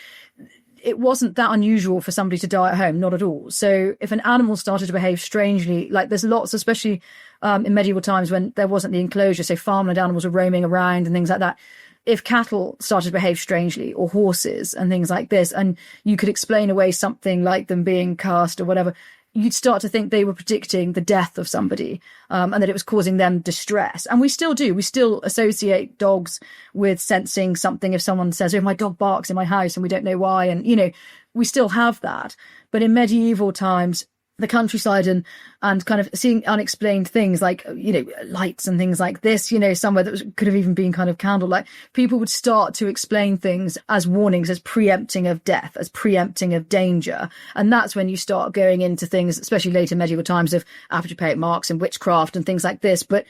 It wasn't that unusual for somebody to die at home, not at all. So if an animal started to behave strangely, like there's lots, especially in medieval times when there wasn't the enclosure, so farmland animals were roaming around and things like that. If cattle started to behave strangely, or horses and things like this, and you could explain away something like them being cast or whatever, you'd start to think they were predicting the death of somebody, and that it was causing them distress. And we still do. We still associate dogs with sensing something. If someone says, oh, my dog barks in my house and we don't know why. And, you know, we still have that. But in medieval times, the countryside and kind of seeing unexplained things like, you know, lights and things like this, you know, somewhere that could have even been kind of candlelight, people would start to explain things as warnings, as preempting of death, as preempting of danger. And that's when you start going into things, especially later medieval times, of apotropaic marks and witchcraft and things like this. But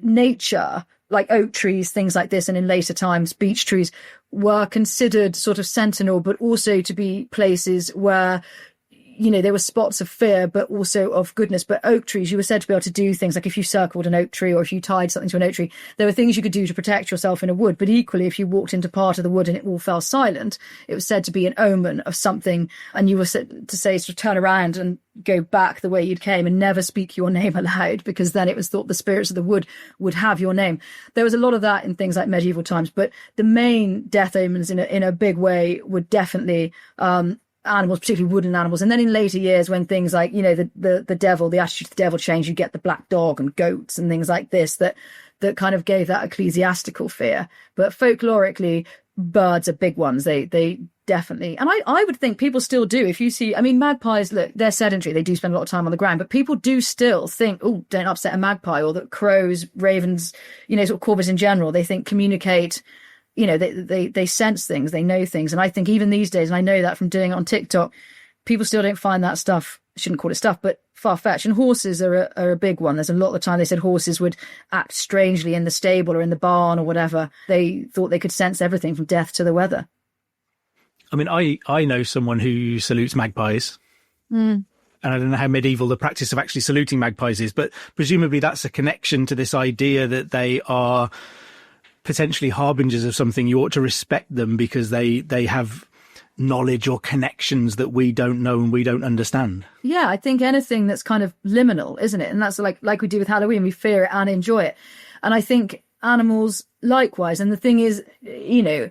nature, like oak trees, things like this, and in later times, beech trees, were considered sort of sentinel, but also to be places where, you know, there were spots of fear, but also of goodness. But oak trees, you were said to be able to do things like if you circled an oak tree or if you tied something to an oak tree, there were things you could do to protect yourself in a wood. But equally, if you walked into part of the wood and it all fell silent, it was said to be an omen of something. And you were said to say, sort of turn around and go back the way you'd came and never speak your name aloud, because then it was thought the spirits of the wood would have your name. There was a lot of that in things like medieval times, but the main death omens in a big way would definitely, animals, particularly wooden animals. And then in later years, when things like, you know, the devil, the attitude to the devil changed, you get the black dog and goats and things like this that kind of gave that ecclesiastical fear. But folklorically, birds are big ones. They definitely, and I would think people still do. If you see, I mean, magpies, look, they're sedentary. They do spend a lot of time on the ground, but people do still think, oh, don't upset a magpie, or that crows, ravens, you know, sort of corvids in general, they think communicate. You know, they sense things, they know things. And I think even these days, and I know that from doing it on TikTok, people still don't find that stuff, shouldn't call it stuff, but far-fetched. And horses are a big one. There's a lot of the time they said horses would act strangely in the stable or in the barn or whatever. They thought they could sense everything from death to the weather.
I mean, I know someone who salutes magpies. And I don't know how medieval the practice of actually saluting magpies is, but presumably that's a connection to this idea that they are potentially harbingers of something. You ought to respect them because they have knowledge or connections that we don't know and we don't understand.
Yeah, I think anything that's kind of liminal, isn't it? And that's like we do with Halloween, we fear it and enjoy it. And I think animals likewise. And the thing is, you know,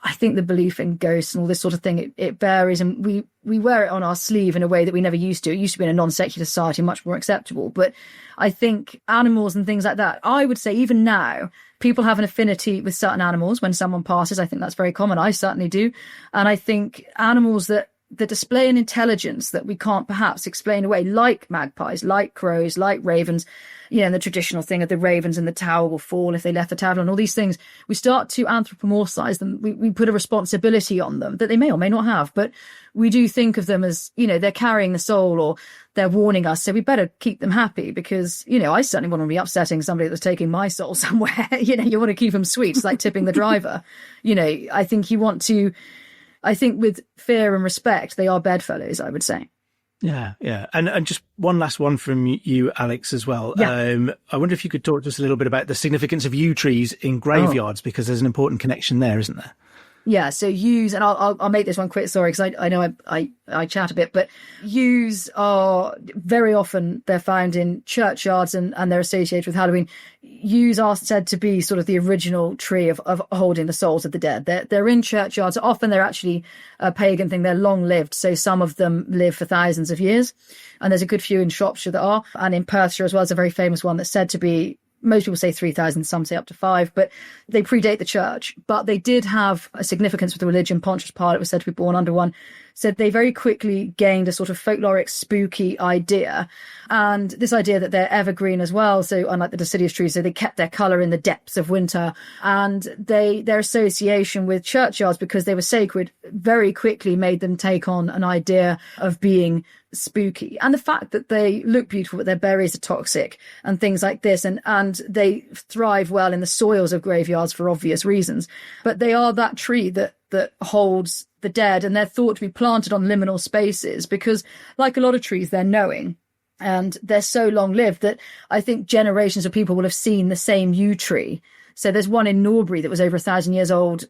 I think the belief in ghosts and all this sort of thing, it varies, and we wear it on our sleeve in a way that we never used to. It used to be in a non-secular society, much more acceptable. But I think animals and things like that, I would say even now, people have an affinity with certain animals when someone passes. I think that's very common. I certainly do. And I think animals that display an intelligence that we can't perhaps explain away, like magpies, like crows, like ravens, you know, and the traditional thing of the ravens in the tower will fall if they left the tower, and all these things, we start to anthropomorphize them. We put a responsibility on them that they may or may not have, but we do think of them as, you know, they're carrying the soul or they're warning us. So we better keep them happy because, you know, I certainly wouldn't be upsetting somebody that was taking my soul somewhere. You know, you want to keep them sweet. It's like tipping the driver. You know, I think with fear and respect, they are bedfellows, I would say.
Yeah, yeah. And just one last one from you, Alex, as well.
Yeah.
I wonder if you could talk to us a little bit about the significance of yew trees in graveyards, because there's an important connection there, isn't there?
Yeah, so yews, and I'll make this one quick, sorry, because I know I chat a bit, but yews are very often, they're found in churchyards and they're associated with Halloween. Yews are said to be sort of the original tree of holding the souls of the dead. They're in churchyards. Often they're actually a pagan thing. They're long lived. So some of them live for thousands of years. And there's a good few in Shropshire that are. And in Perthshire as well, there's a very famous one that's said to be, most people say 3,000, some say up to 5, but they predate the church. But they did have a significance with the religion. Pontius Pilate was said to be born under one. So they very quickly gained a sort of folkloric, spooky idea. And this idea that they're evergreen as well. So unlike the deciduous trees, so they kept their colour in the depths of winter. And their association with churchyards, because they were sacred, very quickly made them take on an idea of being spooky. And the fact that they look beautiful, but their berries are toxic and things like this. And they thrive well in the soils of graveyards for obvious reasons. But they are that tree that holds the dead, and they're thought to be planted on liminal spaces because, like a lot of trees, they're knowing. And they're so long lived that I think generations of people will have seen the same yew tree. So there's one in Norbury that was over 1,000 years old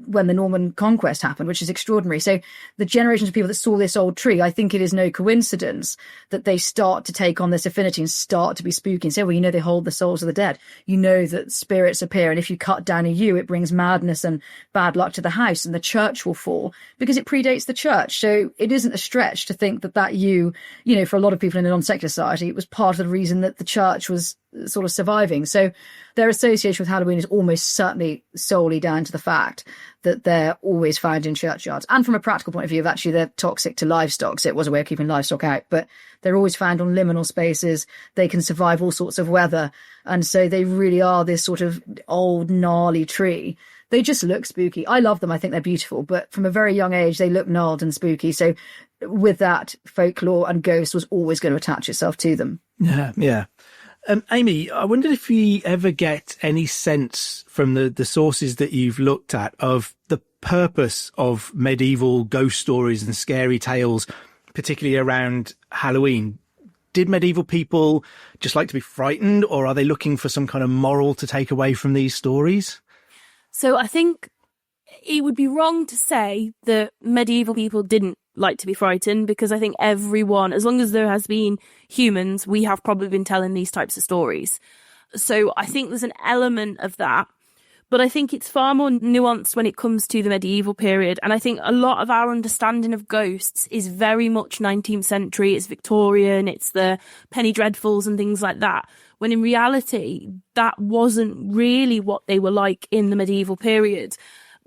when the Norman conquest happened, which is extraordinary. So the generations of people that saw this old tree, I think it is no coincidence that they start to take on this affinity and start to be spooky and say, well, you know, they hold the souls of the dead. You know that spirits appear. And if you cut down a yew, it brings madness and bad luck to the house and the church will fall because it predates the church. So it isn't a stretch to think that yew, you know, for a lot of people in a non-secular society, it was part of the reason that the church was sort of surviving. So their association with Halloween is almost certainly solely down to the fact that they're always found in churchyards. And from a practical point of view, actually, they're toxic to livestock. So it was a way of keeping livestock out, but they're always found on liminal spaces. They can survive all sorts of weather. And so they really are this sort of old, gnarly tree. They just look spooky. I love them. I think they're beautiful. But from a very young age, they look gnarled and spooky. So with that, folklore and ghost was always going to attach itself to them.
Yeah, yeah. Amy, I wondered if we ever get any sense from the sources that you've looked at of the purpose of medieval ghost stories and scary tales, particularly around Halloween. Did medieval people just like to be frightened, or are they looking for some kind of moral to take away from these stories?
So I think it would be wrong to say that medieval people didn't like to be frightened, because I think everyone, as long as there has been humans, we have probably been telling these types of stories. So I think there's an element of that, but I think it's far more nuanced when it comes to the medieval period. And I think a lot of our understanding of ghosts is very much 19th century. It's Victorian, it's the penny dreadfuls and things like that, when in reality, that wasn't really what they were like in the medieval period.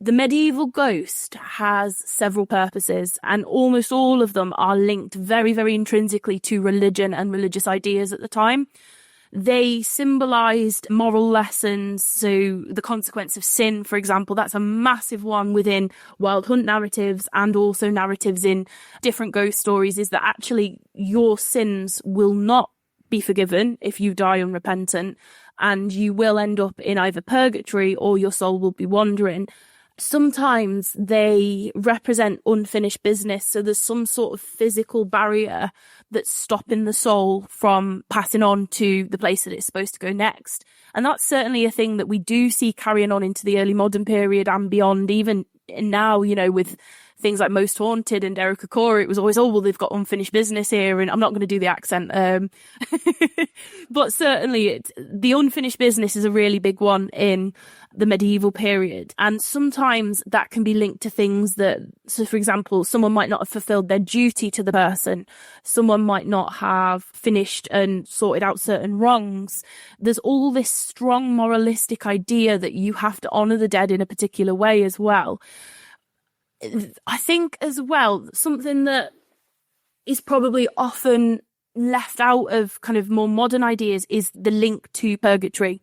The medieval ghost has several purposes, and almost all of them are linked very, very intrinsically to religion and religious ideas at the time. They symbolised moral lessons, so the consequence of sin, for example, that's a massive one within Wild Hunt narratives and also narratives in different ghost stories, is that actually your sins will not be forgiven if you die unrepentant, and you will end up in either purgatory or your soul will be wandering. Sometimes they represent unfinished business, so there's some sort of physical barrier that's stopping the soul from passing on to the place that it's supposed to go next. And that's certainly a thing that we do see carrying on into the early modern period and beyond, even now, you know, with things like Most Haunted and Derek Okora, it was always, oh, well, they've got unfinished business here. And I'm not going to do the accent. But certainly the unfinished business is a really big one in the medieval period. And sometimes that can be linked to things that, so for example, someone might not have fulfilled their duty to the person. Someone might not have finished and sorted out certain wrongs. There's all this strong moralistic idea that you have to honour the dead in a particular way as well. I think as well, something that is probably often left out of kind of more modern ideas is the link to purgatory.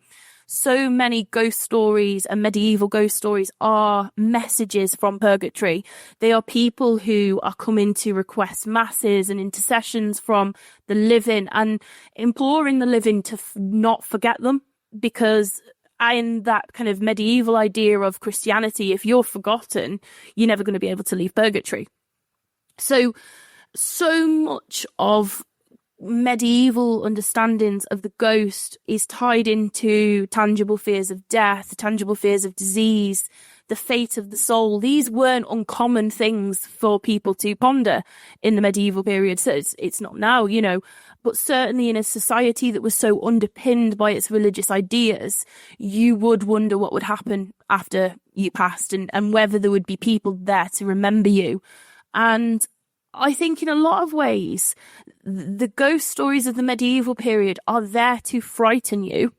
So many ghost stories and medieval ghost stories are messages from purgatory. They are people who are coming to request masses and intercessions from the living and imploring the living to not forget them, because in that kind of medieval idea of Christianity, if you're forgotten, you're never going to be able to leave purgatory. So much of medieval understandings of the ghost is tied into tangible fears of death, tangible fears of disease, the fate of the soul. These weren't uncommon things for people to ponder in the medieval period. So it's not now, you know, but certainly in a society that was so underpinned by its religious ideas, you would wonder what would happen after you passed and whether there would be people there to remember you. And I think in a lot of ways, the ghost stories of the medieval period are there to frighten you,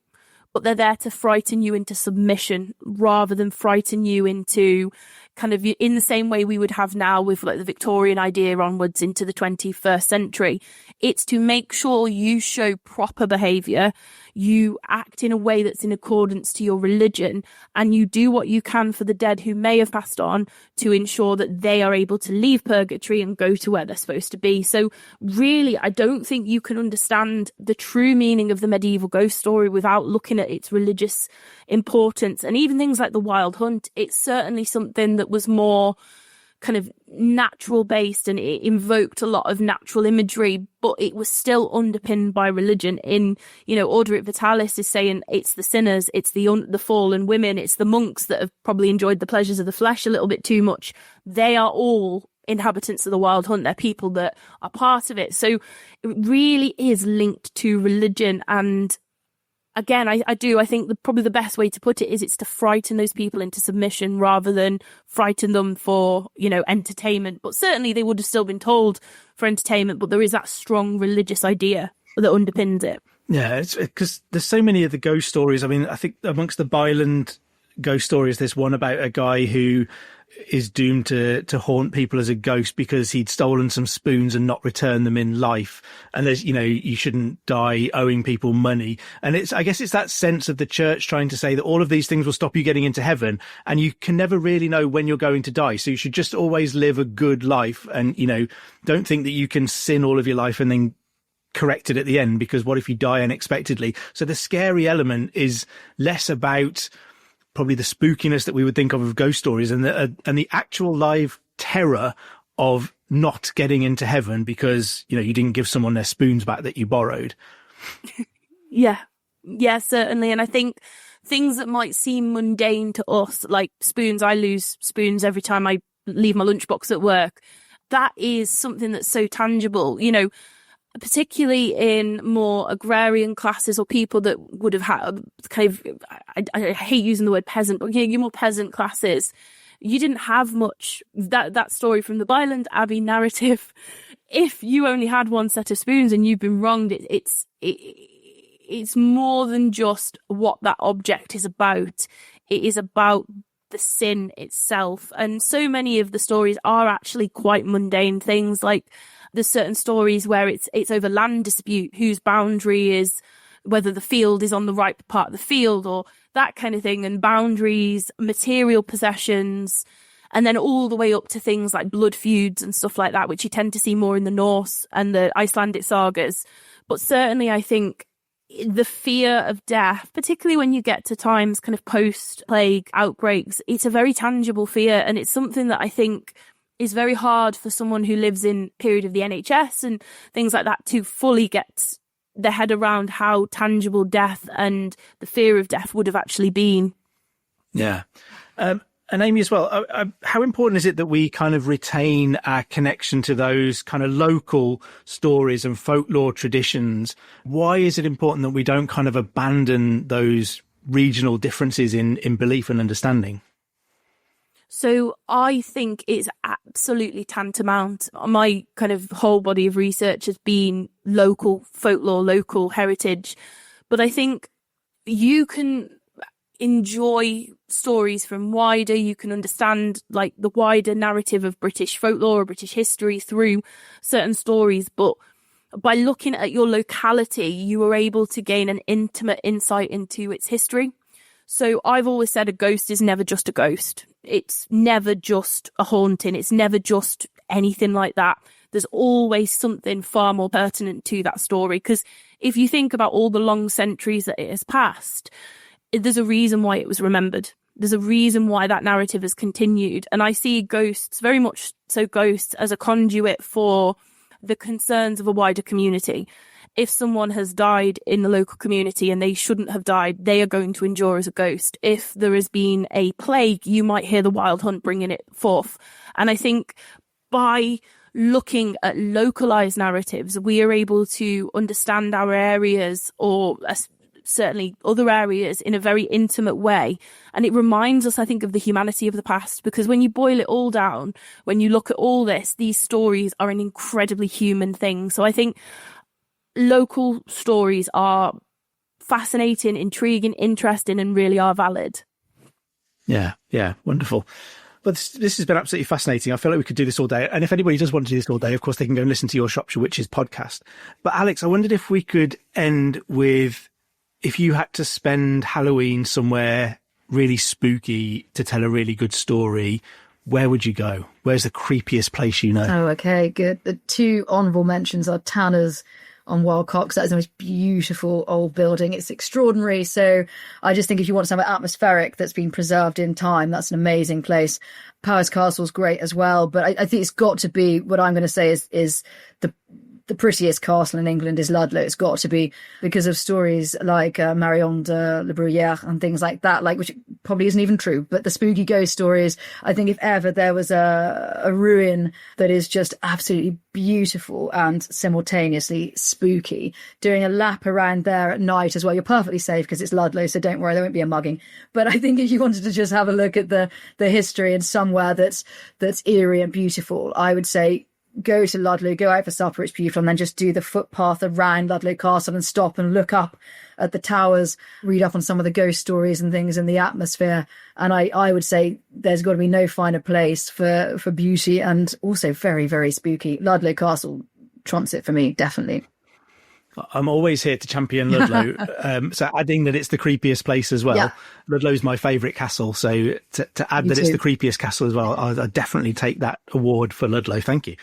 but they're there to frighten you into submission rather than frighten you into kind of in the same way we would have now with like the Victorian idea onwards into the 21st century. It's to make sure you show proper behaviour, you act in a way that's in accordance to your religion, and you do what you can for the dead who may have passed on to ensure that they are able to leave purgatory and go to where they're supposed to be. So really, I don't think you can understand the true meaning of the medieval ghost story without looking at its religious importance. And even things like the Wild Hunt, it's certainly something that was more kind of natural based and it invoked a lot of natural imagery, but it was still underpinned by religion. In, you know, Order Vitalis is saying it's the sinners, it's the fallen women, it's the monks that have probably enjoyed the pleasures of the flesh a little bit too much. They are all inhabitants of the Wild Hunt. They're people that are part of it. So it really is linked to religion. And again, I think probably the best way to put it is it's to frighten those people into submission rather than frighten them for, you know, entertainment. But certainly they would have still been told for entertainment, but there is that strong religious idea that underpins it.
Yeah, it's because there's so many of the ghost stories. I mean, I think amongst the Byland ghost stories, there's one about a guy who is doomed to haunt people as a ghost because he'd stolen some spoons and not returned them in life. And there's, you know, you shouldn't die owing people money. And I guess it's that sense of the church trying to say that all of these things will stop you getting into heaven, and you can never really know when you're going to die. So you should just always live a good life, and, you know, don't think that you can sin all of your life and then correct it at the end, because what if you die unexpectedly? So the scary element is less about probably the spookiness that we would think of ghost stories and the actual live terror of not getting into heaven because, you know, you didn't give someone their spoons back that you borrowed.
Yeah, certainly. And I think things that might seem mundane to us, like spoons, I lose spoons every time I leave my lunchbox at work. That is something that's so tangible, you know, particularly in more agrarian classes or people that would have had kind of, I hate using the word peasant, but, you know, your more peasant classes, you didn't have much. That story from the Byland Abbey narrative, if you only had one set of spoons and you've been wronged, it's more than just what that object is about. It is about the sin itself. And so many of the stories are actually quite mundane things. Like there's certain stories where it's over land dispute, whose boundary is, whether the field is on the right part of the field or that kind of thing, and boundaries, material possessions, and then all the way up to things like blood feuds and stuff like that, which you tend to see more in the Norse and the Icelandic sagas. But certainly I think the fear of death, particularly when you get to times kind of post-plague outbreaks, it's a very tangible fear, and it's something that I think is very hard for someone who lives in period of the NHS and things like that to fully get their head around how tangible death and the fear of death would have actually been.
Yeah. And Amy as well, how important is it that we kind of retain our connection to those kind of local stories and folklore traditions? Why is it important that we don't kind of abandon those regional differences in belief and understanding?
So I think it's absolutely tantamount. My kind of whole body of research has been local folklore, local heritage. But I think you can enjoy stories from wider, you can understand like the wider narrative of British folklore or British history through certain stories. But by looking at your locality, you are able to gain an intimate insight into its history. So I've always said a ghost is never just a ghost. It's never just a haunting. It's never just anything like that. There's always something far more pertinent to that story. Because if you think about all the long centuries that it has passed, there's a reason why it was remembered. There's a reason why that narrative has continued. And I see ghosts, very much so ghosts, as a conduit for the concerns of a wider community. If someone has died in the local community and they shouldn't have died, they are going to endure as a ghost. If there has been a plague, you might hear the wild hunt bringing it forth. And I think by looking at localized narratives, we are able to understand our areas, or certainly other areas, in a very intimate way. And it reminds us, I think, of the humanity of the past, because when you boil it all down, when you look at all this, these stories are an incredibly human thing. So I think local stories are fascinating, intriguing, interesting, and really are valid.
Yeah, wonderful. But this has been absolutely fascinating. I feel like we could do this all day. And if anybody does want to do this all day, of course, they can go and listen to your Shropshire Witches podcast. But Alex, I wondered if we could end with, if you had to spend Halloween somewhere really spooky to tell a really good story, where would you go? Where's the creepiest place you know?
Oh, okay, good. The two honourable mentions are Tanner's on Wild Cocks. That is the most beautiful old building. It's extraordinary. So I just think if you want something atmospheric that's been preserved in time, that's an amazing place. Powis Castle's great as well. But I think it's got to be, what I'm going to say is the prettiest castle in England is Ludlow. It's got to be, because of stories like Marion de la Bruyère and things like that, like, which probably isn't even true, but the spooky ghost stories. I think if ever there was a ruin that is just absolutely beautiful and simultaneously spooky, doing a lap around there at night as well, you're perfectly safe because it's Ludlow, so don't worry, there won't be a mugging. But I think if you wanted to just have a look at the history in somewhere that's eerie and beautiful, I would say go to Ludlow, go out for supper, it's beautiful, and then just do the footpath around Ludlow Castle and stop and look up at the towers, read up on some of the ghost stories and things in the atmosphere. And I would say there's got to be no finer place for beauty and also very, very spooky. Ludlow Castle trumps it for me, definitely.
I'm always here to champion Ludlow. So adding that it's the creepiest place as well. Yeah. Ludlow's my favourite castle. So to add that it's the creepiest castle as well, I'll definitely take that award for Ludlow. Thank you.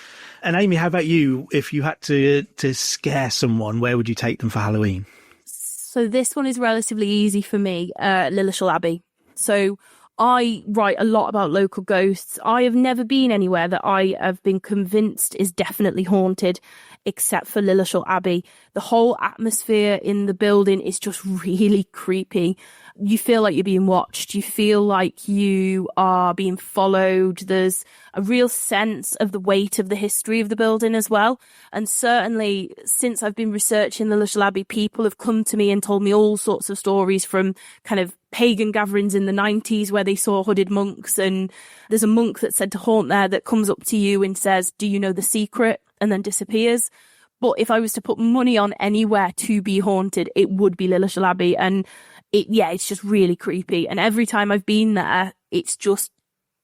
And Amy, how about you? If you had to scare someone, where would you take them for Halloween?
So this one is relatively easy for me, Lilleshall Abbey. So I write a lot about local ghosts. I have never been anywhere that I have been convinced is definitely haunted, except for Lilleshall Abbey. The whole atmosphere in the building is just really creepy. You feel like you're being watched. You feel like you are being followed. There's a real sense of the weight of the history of the building as well. And certainly since I've been researching Lilleshall Abbey, people have come to me and told me all sorts of stories from kind of pagan gatherings in the 90s where they saw hooded monks. And there's a monk that's said to haunt there that comes up to you and says, "Do you know the secret?" and then disappears. But if I was to put money on anywhere to be haunted, it would be Lilleshall Abbey. And it's just really creepy. And every time I've been there, it's just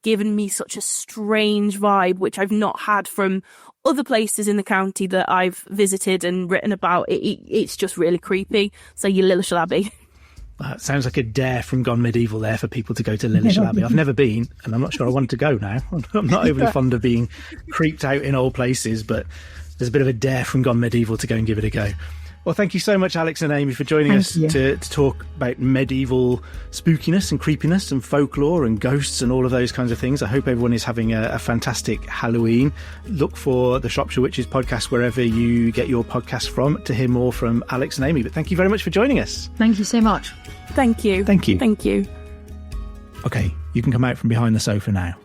given me such a strange vibe, which I've not had from other places in the county that I've visited and written about. It's just really creepy. So you're Lilleshall Abbey.
It sounds like a dare from Gone Medieval there for people to go to Lilleshall Abbey. I've never been, and I'm not sure I want to go now. I'm not overly fond of being creeped out in old places, but there's a bit of a dare from Gone Medieval to go and give it a go. Well, thank you so much, Alex and Amy, for joining us to talk about medieval spookiness and creepiness and folklore and ghosts and all of those kinds of things. I hope everyone is having a fantastic Halloween. Look for the Shropshire Witches podcast wherever you get your podcast from to hear more from Alex and Amy. But thank you very much for joining us.
Thank you so much.
Thank you.
Thank you.
Thank you.
Okay, you can come out from behind the sofa now.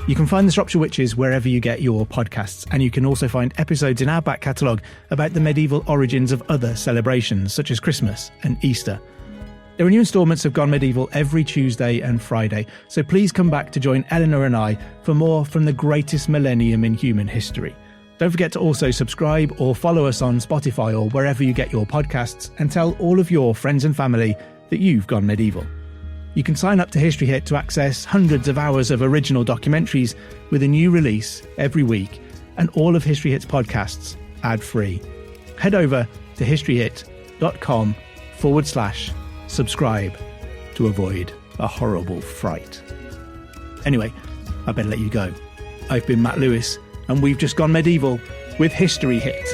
You can find the Shropshire Witches wherever you get your podcasts, and you can also find episodes in our back catalogue about the medieval origins of other celebrations, such as Christmas and Easter. There are new instalments of Gone Medieval every Tuesday and Friday, so please come back to join Eleanor and I for more from the greatest millennium in human history. Don't forget to also subscribe or follow us on Spotify or wherever you get your podcasts, and tell all of your friends and family that you've gone medieval. You can sign up to History Hit to access hundreds of hours of original documentaries with a new release every week, and all of History Hit's podcasts ad-free. Head over to historyhit.com/subscribe to avoid a horrible fright. Anyway, I better let you go. I've been Matt Lewis, and we've just gone medieval with History Hit.